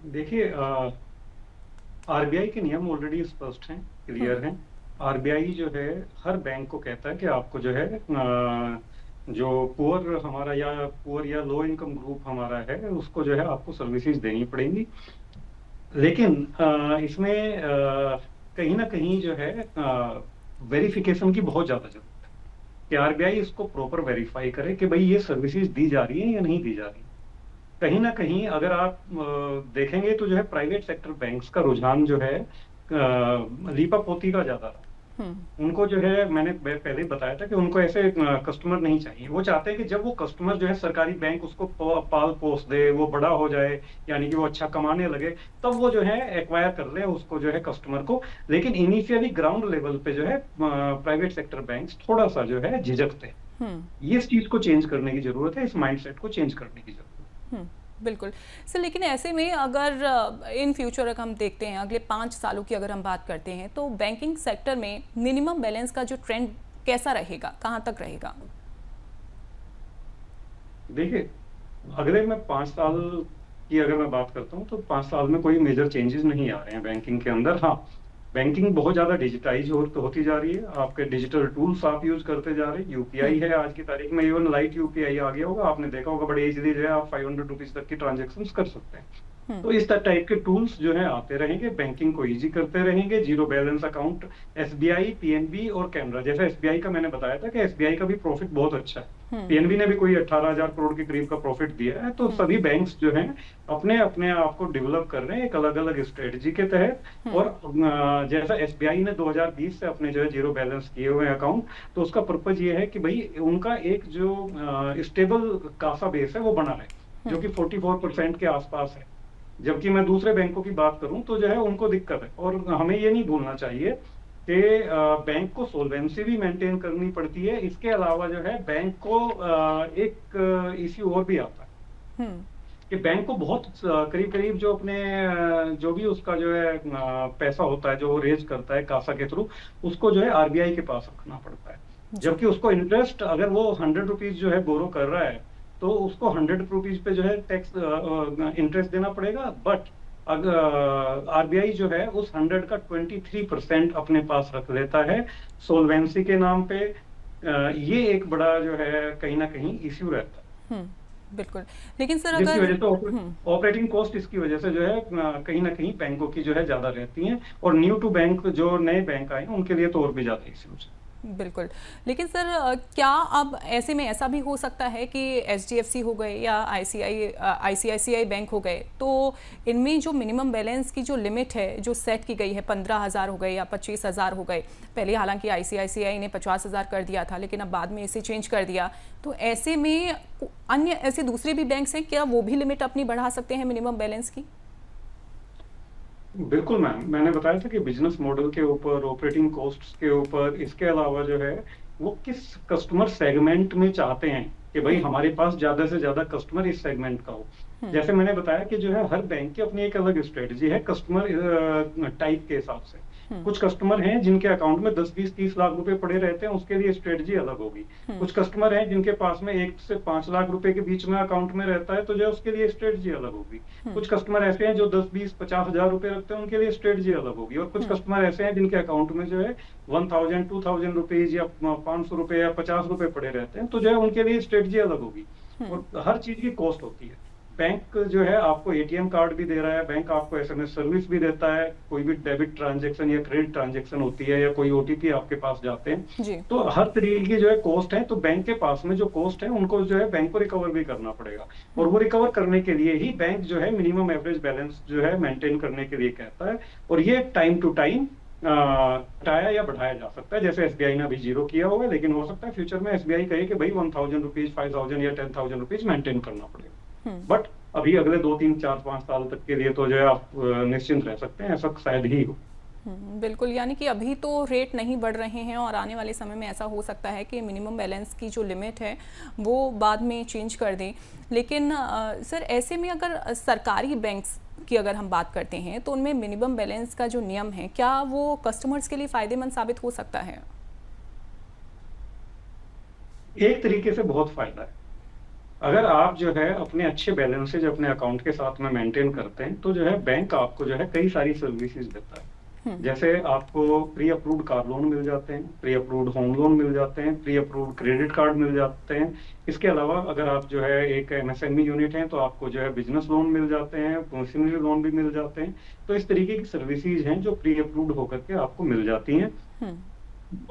देखिए, RBI के नियम ऑलरेडी स्पष्ट हैं, क्लियर हैं। RBI जो है हर बैंक को कहता है कि आपको जो है जो पुअर या लो इनकम ग्रुप हमारा है उसको जो है आपको सर्विसेज देनी पड़ेंगी। लेकिन इसमें कहीं ना कहीं जो है वेरिफिकेशन की बहुत ज्यादा जरूरत है कि RBI इसको प्रॉपर वेरीफाई करे कि भाई ये सर्विसेज दी जा रही है या नहीं दी जा रही। कहीं ना कहीं अगर आप देखेंगे तो जो है प्राइवेट सेक्टर बैंक्स का रुझान जो है लीपापोती का ज्यादा रहा। उनको जो है मैंने पहले ही बताया था कि उनको ऐसे कस्टमर नहीं चाहिए। वो चाहते हैं कि जब वो कस्टमर जो है सरकारी बैंक उसको पाल पोस दे, वो बड़ा हो जाए, यानी कि वो अच्छा कमाने लगे, तब वो जो है एक्वायर कर ले उसको जो है कस्टमर को। लेकिन इनिशियली ग्राउंड लेवल पे जो है प्राइवेट सेक्टर बैंक्स थोड़ा सा जो है झिझकते हैं। ये इस चीज को चेंज करने की जरूरत है, इस माइंडसेट को चेंज करने की जरूरत है। बिल्कुल सर, लेकिन ऐसे में अगर इन फ्यूचर अगर हम देखते हैं, अगले 5 सालों की अगर हम बात करते हैं, तो बैंकिंग सेक्टर में मिनिमम बैलेंस का जो ट्रेंड कैसा रहेगा, कहां तक रहेगा? देखिए, अगले मैं 5 साल की अगर मैं बात करता हूं तो 5 साल में कोई मेजर चेंजेस नहीं आ रहे हैं बैंकिंग के अंदर। हाँ, बैंकिंग बहुत ज्यादा डिजिटाइज होती जा रही है, आपके डिजिटल टूल्स आप यूज करते जा रहे हैं, यूपीआई है आज की तारीख में, इवन लाइट यूपीआई आ गया होगा, आपने देखा होगा, बड़े इजीली जो है आप 500 रुपीज तक की ट्रांजेक्शन कर सकते हैं। तो इस टाइप के टूल्स जो है आते रहेंगे, बैंकिंग को इजी करते रहेंगे। Zero balance account, SBI, PNB और कैनरा, जैसे एसबीआई का मैंने बताया था कि एसबीआई का भी प्रॉफिट बहुत अच्छा है, पीएनबी ने भी कोई 18,000 करोड़ के करीब का प्रॉफिट दिया है। तो सभी बैंक्स जो हैं अपने अपने आप को डेवलप कर रहे हैं एक अलग अलग स्ट्रेटजी के तहत। और जैसा एसबीआई ने 2020 से अपने जो है जीरो बैलेंस किए हुए अकाउंट, तो उसका पर्पज ये है कि भाई उनका एक जो स्टेबल कासा बेस है वो बना रहे, जो कि 44% के आसपास है। जबकि मैं दूसरे बैंकों की बात करूं तो जो है उनको दिक्कत है। और हमें ये नहीं भूलना चाहिए कि बैंक को सोल्वेंसी भी मेंटेन करनी पड़ती है। इसके अलावा जो है बैंक को एक इश्यू और भी आता है कि बैंक को बहुत करीब करीब जो अपने जो भी उसका जो है पैसा होता है जो वो रेज करता है कासा के थ्रू, उसको जो है आरबीआई के पास रखना पड़ता है। जबकि उसको इंटरेस्ट, अगर वो 100 रुपीज जो है बोरो कर रहा है तो उसको 100 रुपीज पे जो है टैक्स इंटरेस्ट देना पड़ेगा। बट अगर आरबीआई जो है उस 100 का 23% अपने पास रख लेता है सोल्वेंसी के नाम पे। ये एक बड़ा जो है कहीं ना कहीं इश्यू रहता है। बिल्कुल। लेकिन सर जिसकी अगर वजह से ऑपरेटिंग कॉस्ट इसकी वजह से जो है कहीं ना कहीं बैंकों की जो है ज्यादा रहती है, और न्यू टू बैंक जो नए बैंक आए उनके लिए तो और भी ज्यादा इश्यूज है। बिल्कुल। लेकिन सर क्या अब ऐसे में ऐसा भी हो सकता है कि एचडीएफसी हो गए या आईसीआईसीआई बैंक हो गए, तो इनमें जो मिनिमम बैलेंस की जो लिमिट है जो सेट की गई है 15,000 हो गए या 25,000 हो गए, पहले हालांकि आईसीआईसीआई ने 50,000 कर दिया था लेकिन अब बाद में इसे चेंज कर दिया, तो ऐसे में अन्य ऐसे दूसरे भी बैंक्स हैं, क्या वो भी लिमिट अपनी बढ़ा सकते हैं मिनिमम बैलेंस की? बिल्कुल मैम, मैंने बताया था कि बिजनेस मॉडल के ऊपर, ऑपरेटिंग कॉस्ट्स के ऊपर, इसके अलावा जो है वो किस कस्टमर सेगमेंट में चाहते हैं कि भाई हमारे पास ज्यादा से ज्यादा कस्टमर इस सेगमेंट का हो। जैसे मैंने बताया कि जो है हर बैंक की अपनी एक अलग स्ट्रेटजी है कस्टमर टाइप के हिसाब से। कुछ कस्टमर हैं जिनके अकाउंट में 10, 20, 30 लाख रुपए पड़े रहते हैं, उसके लिए स्ट्रेटजी अलग होगी। कुछ कस्टमर हैं जिनके पास में 1 से 5 लाख रुपए के बीच में अकाउंट में रहता है, तो जो है उसके लिए स्ट्रेटजी अलग होगी। कुछ कस्टमर ऐसे हैं जो 10, 20, 50,000 रुपए रखते हैं, उनके लिए स्ट्रेटजी अलग होगी। और कुछ कस्टमर ऐसे हैं जिनके अकाउंट में जो है 1,000, 2,000 रुपीज या 500 रुपए या 50 रुपए पड़े रहते हैं, तो जो है उनके लिए स्ट्रेटजी अलग होगी। और हर चीज की कॉस्ट होती है। बैंक जो है आपको एटीएम कार्ड भी दे रहा है, बैंक आपको एसएमएस सर्विस भी देता है, कोई भी डेबिट ट्रांजैक्शन या क्रेडिट ट्रांजैक्शन होती है या कोई ओटीपी आपके पास जाते हैं, तो हर तरीके की जो है कॉस्ट है। तो बैंक के पास में जो कॉस्ट है उनको जो है बैंक को रिकवर भी करना पड़ेगा, और वो रिकवर करने के लिए ही बैंक जो है मिनिमम एवरेज बैलेंस जो है मेंटेन करने के लिए कहता है। और ये टाइम टू टाइम घटाया या बढ़ाया जा सकता है। जैसे एसबीआई ने अभी 0 किया होगा, लेकिन हो सकता है फ्यूचर में एसबीआई कहे कि भाई 1,000 रुपीज, 5,000 या 10,000 रुपीज मेंटेन करना पड़ेगा। बट अभी अगले 2, 3, 4, 5 साल तक के लिए तो जो है आप निश्चिंत रह सकते हैं, ऐसा शायद ही हो। बिल्कुल, यानी कि अभी तो रेट नहीं बढ़ रहे हैं और आने वाले समय में ऐसा हो सकता है कि मिनिमम बैलेंस की जो लिमिट है वो बाद में चेंज कर दें। लेकिन सर ऐसे में अगर सरकारी बैंक्स की अगर हम बात करते हैं तो उनमें मिनिमम बैलेंस का जो नियम है, क्या वो कस्टमर्स के लिए फायदेमंद साबित हो सकता है? एक तरीके से बहुत फायदा है। अगर आप जो है अपने अच्छे बैलेंसेज अपने अकाउंट के साथ में मेंटेन करते हैं, तो जो है बैंक आपको जो है कई सारी सर्विसेज देता है। जैसे आपको प्री अप्रूव्ड कार लोन मिल जाते हैं, प्री अप्रूव्ड होम लोन मिल जाते हैं, प्री अप्रूव्ड क्रेडिट कार्ड मिल जाते हैं। इसके अलावा अगर आप जो है एक एमएसएमई यूनिट हैं तो आपको जो है बिजनेस लोन मिल जाते हैं, पर्सनल लोन भी मिल जाते हैं। तो इस तरीके की सर्विसेज हैं जो प्री अप्रूव्ड होकर के आपको मिल जाती हैं।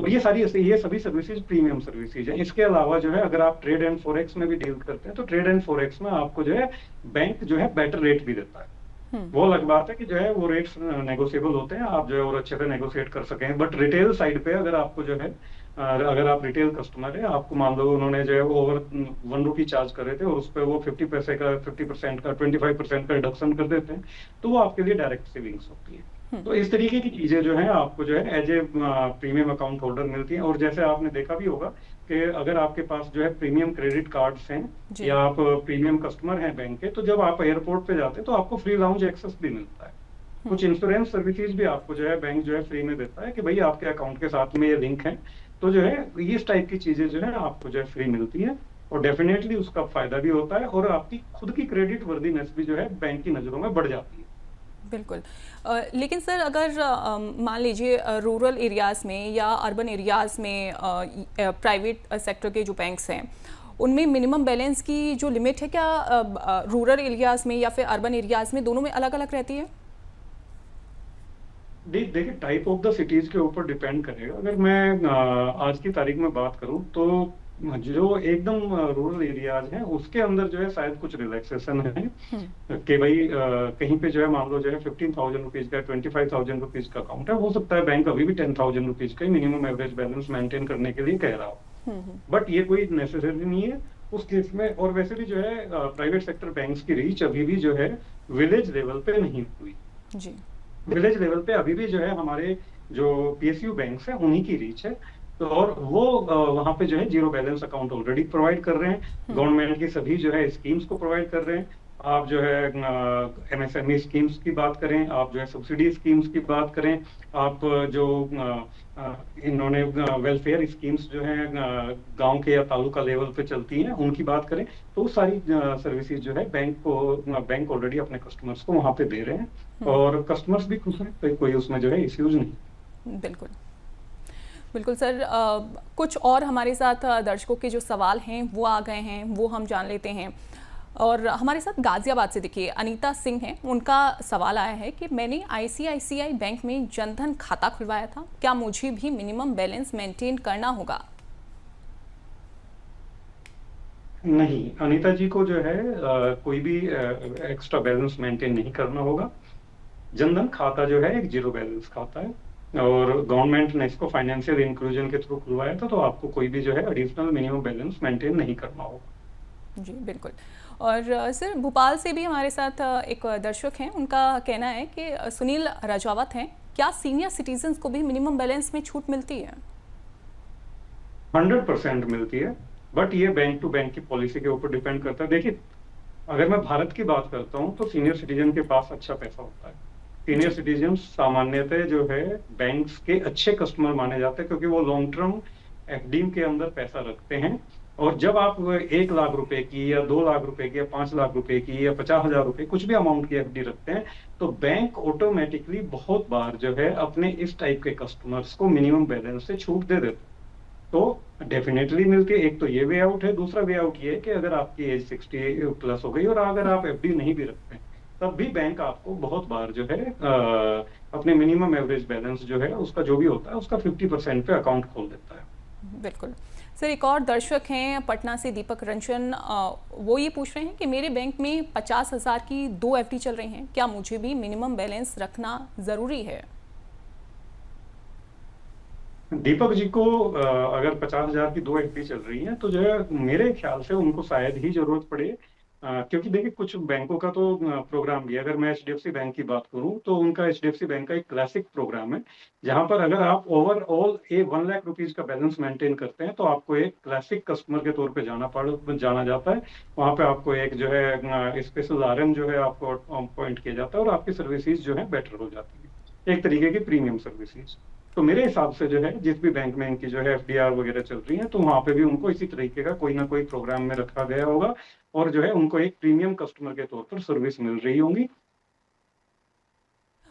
और ये सभी सर्विसेज प्रीमियम सर्विसेज हैं। इसके अलावा जो है अगर आप ट्रेड एंड फॉरेक्स में भी डील करते हैं तो ट्रेड एंड फॉरेक्स में आपको जो है बैंक जो है बेटर रेट भी देता है। वो अलग बात है कि जो है वो रेट्स नेगोशिएबल होते हैं, आप जो है और अच्छे से नेगोशिएट कर सकें। बट रिटेल साइड पे अगर आपको जो है अगर आप रिटेल कस्टमर है, आपको मान लो उन्होंने जो है वो ओवर 1 रुपी चार्ज कर रहे थे और उस पर वो 50 पैसे का 50% का 25% का रिडक्शन कर देते हैं, तो वो आपके लिए डायरेक्ट सेविंग्स होती है। तो इस तरीके की चीजें जो है आपको जो है as a premium account holder मिलती हैं। और जैसे आपने देखा भी होगा कि अगर आपके पास जो है प्रीमियम क्रेडिट कार्ड्स हैं या आप प्रीमियम कस्टमर हैं बैंक के, तो जब आप एयरपोर्ट पे जाते हैं तो आपको फ्री लाउंज एक्सेस भी मिलता है। कुछ इंश्योरेंस सर्विसेज भी आपको जो है बैंक जो है फ्री में देता है कि भाई आपके अकाउंट के साथ में ये लिंक है। तो जो है इस टाइप की चीजें जो है आपको जो है फ्री मिलती है, और डेफिनेटली उसका फायदा भी होता है, और आपकी खुद की क्रेडिट वर्दीनेस भी जो है बैंक की नजरों में बढ़ जाती है। बिल्कुल। लेकिन सर अगर मान लीजिए रूरल एरियाज़ में या अर्बन एरियाज़ में प्राइवेट सेक्टर के जो बैंक्स हैं उनमें मिनिमम बैलेंस की जो लिमिट है क्या रूरल एरियाज़ में या फिर अर्बन एरियाज़ में दोनों में अलग अलग रहती है? देखिए, टाइप ऑफ द सिटीज के ऊपर डिपेंड करेगा। अगर मैं आज की तारीख में बात करूं तो जो एकदम रूरल एरियाज हैं उसके अंदर जो है शायद कुछ रिलैक्सेशन है कि भाई कहीं पे जो है मान लो जो है 15,000 रुपीज का 25,000 रुपीज का अकाउंट है, हो सकता है बैंक अभी भी 10,000 रुपीज का मिनिमम एवरेज बैलेंस मेंटेन करने के लिए कह रहा हो, बट ये कोई नेसेसरी नहीं है उस केस में। और वैसे भी जो है प्राइवेट सेक्टर बैंक्स की रीच अभी भी जो है विलेज लेवल पे नहीं हुई जी। विलेज लेवल पे अभी भी जो है हमारे जो पीएसयू बैंक्स हैं उन्हीं की रीच है, तो और वो वहां पे जो है zero balance account already provide कर रहे हैं, गवर्नमेंट की सभी जो है स्कीम्स को प्रोवाइड कर रहे हैं। आप जो है एमएसएमई स्कीम्स की बात करें, आप जो है सब्सिडी स्कीम्स की बात करें, आप जो इन्होंने वेलफेयर स्कीम्स जो है गांव के या तालुका लेवल पे चलती हैं उनकी बात करें, तो सारी सर्विसेज जो है बैंक ऑलरेडी अपने कस्टमर्स को वहां पे दे रहे हैं और कस्टमर्स भी खुश हैं, तो कोई उसमें जो है इश्यूज नहीं। बिल्कुल बिल्कुल सर। कुछ और हमारे साथ दर्शकों के जो सवाल हैं वो आ गए हैं, वो हम जान लेते हैं। और हमारे साथ गाजियाबाद से देखिए अनीता सिंह हैं, उनका सवाल आया है कि मैंने आईसीआईसीआई बैंक में जनधन खाता खुलवाया था, क्या मुझे भी मिनिमम बैलेंस मेंटेन करना होगा? नहीं, अनीता जी को जो है कोई भी एक्स्ट्रा बैलेंस मेंटेन नहीं करना होगा। जनधन खाता जो है एक जीरो बैलेंस खाता है और गवर्नमेंट ने इसको फाइनेंशियल इंक्लूजन के थ्रू खुलवाया था, तो आपको कोई भी जो है एडिशनल मिनिमम बैलेंस मेंटेन नहीं करना होगा। जी बिल्कुल। और सर भोपाल से भी हमारे साथ एक दर्शक हैं, उनका कहना है कि सुनील राजावत हैं, क्या सीनियर सिटीजन्स को भी मिनिमम बैलेंस में छूट मिलती है? 100% मिलती है, बट ये बैंक टू बैंक की पॉलिसी के ऊपर डिपेंड करता है। देखिए, अगर मैं भारत की बात करता हूँ तो सीनियर सिटीजन के पास अच्छा पैसा होता है। सीनियर सिटीजन सामान्यतः जो है बैंक्स के अच्छे कस्टमर माने जाते हैं क्योंकि वो लॉन्ग टर्म एफडी के अंदर पैसा रखते हैं, और जब आप 1 लाख रुपए की या 2 लाख रुपए की या 5 लाख रुपए की या 50,000 रुपए कुछ भी अमाउंट की एफडी रखते हैं तो बैंक ऑटोमेटिकली बहुत बार जो है अपने इस टाइप के कस्टमर्स को मिनिमम बैलेंस से छूट दे देते हैं। तो डेफिनेटली मिलती है। एक तो ये वे आउट है, दूसरा वे आउट ये है कि अगर आपकी एज 60 प्लस हो गई और अगर आप एफडी नहीं भी रखते हैं तब भी बैंक आपको बहुत बार जो है अपने मिनिमम एवरेज बैलेंस जो है उसका जो भी होता है उसका 50% पे अकाउंट खोल देता है। बिल्कुल सर। एक और दर्शक हैं पटना से दीपक रंजन, वो ये पूछ रहे हैं कि मेरे बैंक में 50,000 की 2 एफडी चल रही हैं, क्या मुझे भी मिनिमम बैलेंस रखना जरूरी है? दीपक जी को अगर 50,000 की 2 एफडी चल रही हैं तो जो है मेरे ख्याल से उनको शायद ही जरूरत पड़े, क्योंकि देखिए कुछ बैंकों का तो प्रोग्राम भी है। अगर मैं एचडीएफसी बैंक की बात करूं तो उनका एचडीएफसी बैंक का एक क्लासिक प्रोग्राम है जहां पर अगर आप ओवरऑल 1 लाख रुपीज का बैलेंस मेंटेन करते हैं तो आपको एक क्लासिक कस्टमर के तौर पे जाना जाता है। वहां पे आपको एक जो है स्पेशल आरएम जो है आपको अपॉइंट किया जाता है और आपकी सर्विसेज जो है बेटर हो जाती है, एक तरीके की प्रीमियम सर्विसेज। तो मेरे हिसाब से जो है जिस भी बैंक में इनकी जो है एफडीआर वगैरह चल रही है तो वहां पे भी उनको इसी तरीके का कोई ना कोई प्रोग्राम में रखा गया होगा और जो है उनको एक प्रीमियम कस्टमर के तौर पर सर्विस मिल रही होंगी।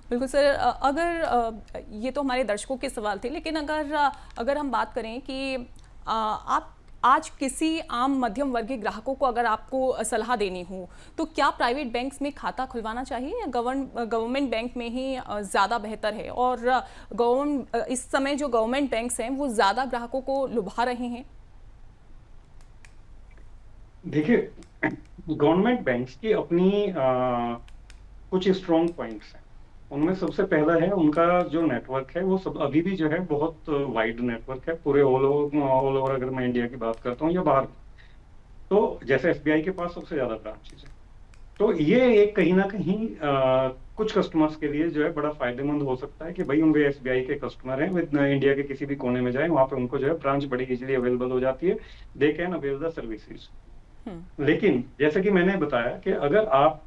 बिल्कुल सर। अगर ये तो हमारे दर्शकों के सवाल थे, लेकिन अगर हम बात करें कि आप आज किसी आम मध्यम वर्गीय ग्राहकों को अगर आपको सलाह देनी हो तो क्या प्राइवेट बैंक्स में खाता खुलवाना चाहिए या गवर्नमेंट बैंक में ही ज़्यादा बेहतर है? और इस समय जो गवर्नमेंट बैंक्स हैं वो ज़्यादा ग्राहकों को लुभा रहे हैं? देखिए, गवर्नमेंट बैंक्स की अपनी कुछ स्ट्रॉन्ग पॉइंट्स हैं। उनमें सबसे पहला है उनका जो नेटवर्क है वो सब अभी भी जो है बहुत वाइड नेटवर्क है, पूरे ऑल ओवर अगर मैं इंडिया की बात करता हूँ या बाहर, तो जैसे एसबीआई के पास सबसे ज्यादा ब्रांचेस है, तो ये एक कहीं ना कहीं कुछ कस्टमर्स के लिए जो है बड़ा फायदेमंद हो सकता है कि भाई उनके एसबीआई के कस्टमर हैं, इंडिया के किसी भी कोने में जाए वहां पे उनको जो है ब्रांच बड़ी इजीली अवेलेबल हो जाती है, they can avail the services. लेकिन जैसे कि मैंने बताया कि अगर आप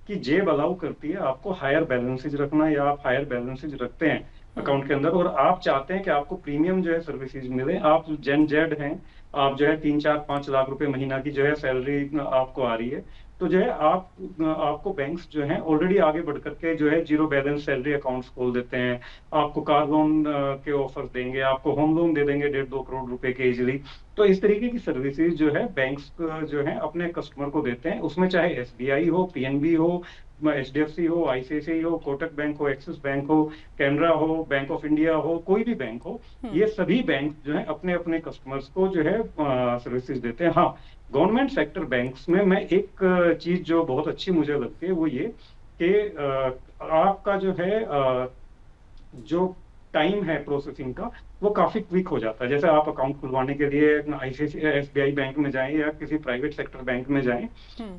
की जेब अलाउ करती है आपको हायर बैलेंसेज रखना या आप हायर बैलेंसेज रखते हैं अकाउंट के अंदर और आप चाहते हैं कि आपको प्रीमियम जो है सर्विसेज मिले, आप जेन जेड हैं, आप जो है 3, 4, 5 लाख रुपए महीना की जो है सैलरी आपको आ रही है, तो जो है आपको बैंक्स जो हैं ऑलरेडी आगे बढ़ करके जो है जीरो बैलेंस सैलरी अकाउंट्स खोल देते हैं, आपको कार लोन के ऑफर देंगे, आपको होम लोन दे देंगे 1.5-2 करोड़ रुपए के इजिली। तो इस तरीके की सर्विसेज जो है बैंक्स जो है अपने कस्टमर को देते हैं, उसमें चाहे SBI हो, PNB हो, HDFC हो, ICICI हो, कोटक बैंक हो, एक्सिस बैंक हो, कैनरा हो, बैंक ऑफ इंडिया हो, कोई भी बैंक हो, ये सभी बैंक जो है अपने अपने कस्टमर्स को जो है सर्विसेज देते हैं। हाँ, गवर्नमेंट सेक्टर बैंक्स में मैं एक चीज जो बहुत अच्छी मुझे लगती है वो ये कि आपका जो है जो टाइम है प्रोसेसिंग का वो काफी क्विक हो जाता है। जैसे आप अकाउंट खुलवाने के लिए ICICI SBI बैंक में जाएं या किसी प्राइवेट सेक्टर बैंक में जाएं,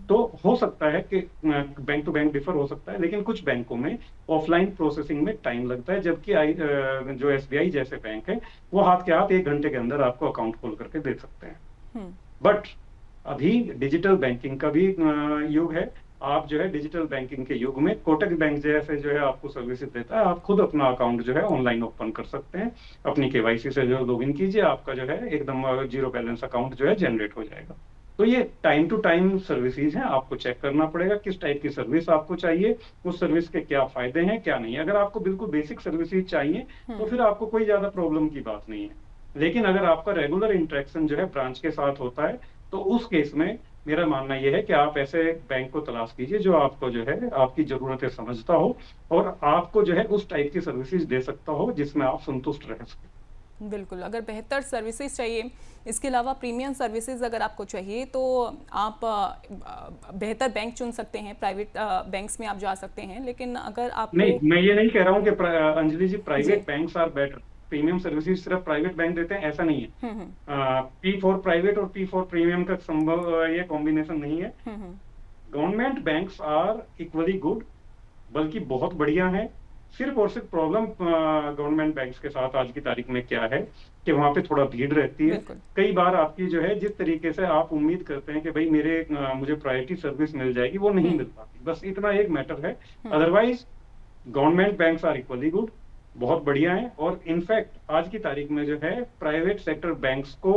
तो हो सकता है कि बैंक टू बैंक डिफर हो सकता है, लेकिन कुछ बैंकों में ऑफलाइन प्रोसेसिंग में टाइम लगता है, जबकि जो SBI जैसे बैंक है वो हाथ के हाथ 1 घंटे के अंदर आपको अकाउंट खोल करके दे सकते हैं। बट अभी डिजिटल बैंकिंग का भी युग है। आप जो है डिजिटल बैंकिंग के युग में कोटक बैंक जैसे जो है आपको सर्विसेज देता है, आप खुद अपना अकाउंट जो है ऑनलाइन ओपन कर सकते हैं, अपनी KYC से जो लॉगिन कीजिए, आपका जो है एकदम जीरो बैलेंस अकाउंट जो है जनरेट हो जाएगा। तो ये टाइम टू टाइम सर्विसेज हैं, आपको चेक करना पड़ेगा किस टाइप की सर्विस आपको चाहिए, उस सर्विस के क्या फायदे हैं क्या नहीं। अगर आपको बिल्कुल बेसिक सर्विसेज चाहिए तो फिर आपको कोई ज्यादा प्रॉब्लम की बात नहीं है, लेकिन अगर आपका रेगुलर इंटरेक्शन जो है ब्रांच के साथ होता है तो उस केस में मेरा मानना यह है कि आप ऐसे बैंक को तलाश कीजिए जो आपको जो है आपकी जरूरतें समझता हो और आपको जो है उस टाइप की सर्विसेज दे सकता हो जिसमें आप संतुष्ट रह सकें। बिल्कुल, अगर बेहतर सर्विसेज चाहिए, इसके अलावा प्रीमियम सर्विसेज अगर आपको चाहिए तो आप बेहतर बैंक चुन सकते हैं, प्राइवेट बैंक्स में आप जा सकते हैं। लेकिन अगर आप नहीं, मैं ये नहीं कह रहा हूँ कि Anjali ji private banks are better, premium services सिर्फ प्राइवेट बैंक देते हैं ऐसा नहीं है। P फॉर प्राइवेट और P फॉर प्रीमियम का संभव ये कॉम्बिनेशन नहीं है। Government banks are equally good, बल्कि बहुत बढ़िया है। सिर्फ और सिर्फ प्रॉब्लम गवर्नमेंट बैंक्स के साथ आज की तारीख में क्या है कि वहां पे थोड़ा भीड़ रहती है। कई बार आपकी जो है जिस तरीके से आप उम्मीद करते हैं कि भाई मुझे प्रायोरिटी सर्विस मिल जाएगी, वो नहीं मिल पाती। बस इतना एक मैटर है। Otherwise government banks are equally good, बहुत बढ़िया है। और इनफैक्ट आज की तारीख में जो है प्राइवेट सेक्टर बैंक्स को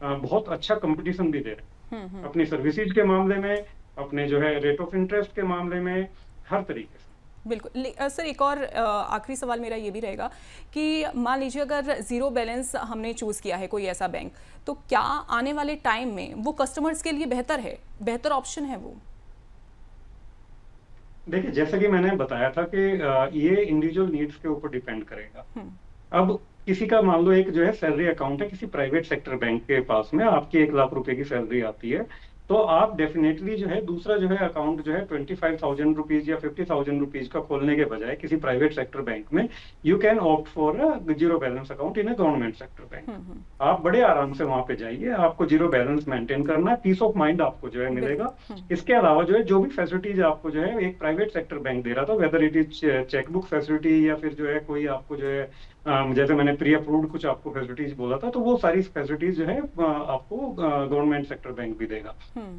बहुत अच्छा कंपटीशन भी दे रहे हैं अपनी सर्विसेज के मामले में, अपने जो है रेट ऑफ इंटरेस्ट के मामले में, हर तरीके से। बिल्कुल सर, एक और आखिरी सवाल मेरा ये भी रहेगा कि मान लीजिए अगर जीरो बैलेंस हमने चूज किया है कोई ऐसा बैंक, तो क्या आने वाले टाइम में वो कस्टमर्स के लिए बेहतर है, बेहतर ऑप्शन है वो? देखिए, जैसा कि मैंने बताया था कि ये इंडिविजुअल नीड्स के ऊपर डिपेंड करेगा। अब किसी का मान लो एक जो है सैलरी अकाउंट है किसी प्राइवेट सेक्टर बैंक के पास में, आपकी 1 लाख रुपए की सैलरी आती है, तो आप डेफिनेटली जो है दूसरा जो है अकाउंट जो है 25,000 रुपीज या 50,000 रुपीज का खोलने के बजाय किसी प्राइवेट सेक्टर बैंक में you can opt for a zero balance account in a government sector bank. आप बड़े आराम से वहां पे जाइए, आपको जीरो बैलेंस मेंटेन करना है, पीस ऑफ माइंड आपको जो है मिलेगा। इसके अलावा जो है जो भी फैसिलिटीज आपको जो है एक प्राइवेट सेक्टर बैंक दे रहा था, whether it is chequebook facility या फिर जो है कोई आपको जो है जैसे मैंने प्री अप्रूव्ड कुछ आपको फैसिलिटीज बोला था, तो वो सारी फैसिलिटीज जो है आपको गवर्नमेंट सेक्टर बैंक भी देगा।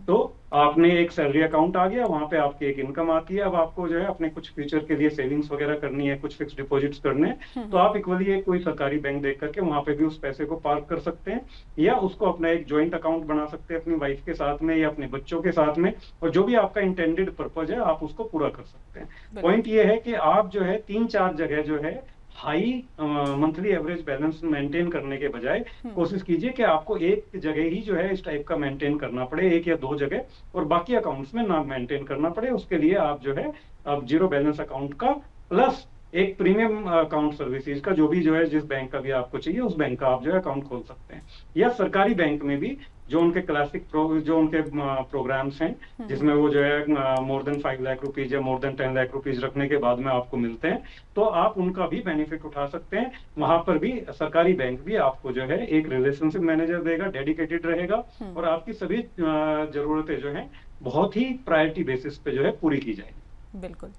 तो आपने एक सैलरी अकाउंट आ गया, वहां पे आपकी एक इनकम आती है, अब आपको जो है अपने कुछ फ्यूचर के लिए सेविंग्स वगैरह करनी है, कुछ फिक्स डिपॉजिट्स करने हैं, तो आप इक्वली एक कोई सरकारी बैंक देख करके वहां पे भी उस पैसे को पार्क कर सकते हैं, या उसको अपना एक ज्वाइंट अकाउंट बना सकते हैं अपनी वाइफ के साथ में या अपने बच्चों के साथ में, और जो भी आपका इंटेंडेड पर्पज है आप उसको पूरा कर सकते हैं। पॉइंट ये है कि आप जो है 3-4 जगह जो है high monthly average balance maintain करने के बजाय कोशिश कीजिए कि आपको एक जगह ही जो है इस टाइप का मेंटेन करना पड़े, 1 या 2 जगह, और बाकी अकाउंट्स में ना मेंटेन करना पड़े। उसके लिए आप जो है अब जीरो बैलेंस अकाउंट का प्लस एक प्रीमियम अकाउंट सर्विसेज का जो भी जो है जिस बैंक का भी आपको चाहिए उस बैंक का आप जो है अकाउंट खोल सकते हैं, या सरकारी बैंक में भी जो उनके क्लासिक जो उनके प्रोग्राम्स हैं जिसमें वो जो है मोर देन 5 लाख रुपीज या मोर देन 10 लाख रुपीज रखने के बाद में आपको मिलते हैं, तो आप उनका भी बेनिफिट उठा सकते हैं। वहां पर भी सरकारी बैंक भी आपको जो है एक रिलेशनशिप मैनेजर देगा, डेडिकेटेड रहेगा, और आपकी सभी जरूरतें जो है बहुत ही प्रायोरिटी बेसिस पे जो है पूरी की जाएगी। बिल्कुल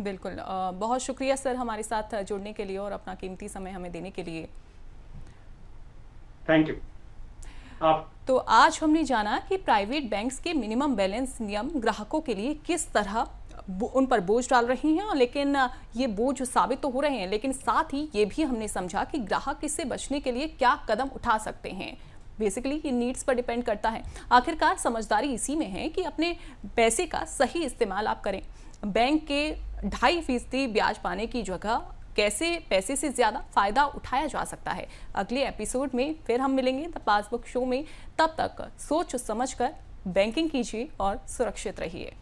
बिल्कुल, बहुत शुक्रिया सर हमारे साथ जुड़ने के लिए और अपना कीमती समय हमें देने के लिए। Thank you. आप तो आज हमने जाना कि प्राइवेट बैंक्स के मिनिमम बैलेंस नियम ग्राहकों के लिए किस तरह उन पर बोझ डाल रही हैं, लेकिन ये बोझ साबित तो हो रहे हैं, लेकिन साथ ही ये भी हमने समझा कि ग्राहक इससे बचने के लिए क्या कदम उठा सकते हैं। बेसिकली ये नीड्स पर डिपेंड करता है। आखिरकार समझदारी इसी में है कि अपने पैसे का सही इस्तेमाल आप करें। बैंक के 2.5% ब्याज पाने की जगह कैसे पैसे से ज़्यादा फ़ायदा उठाया जा सकता है। अगले एपिसोड में फिर हम मिलेंगे द पासबुक शो में। तब तक सोच समझ कर बैंकिंग कीजिए और सुरक्षित रहिए।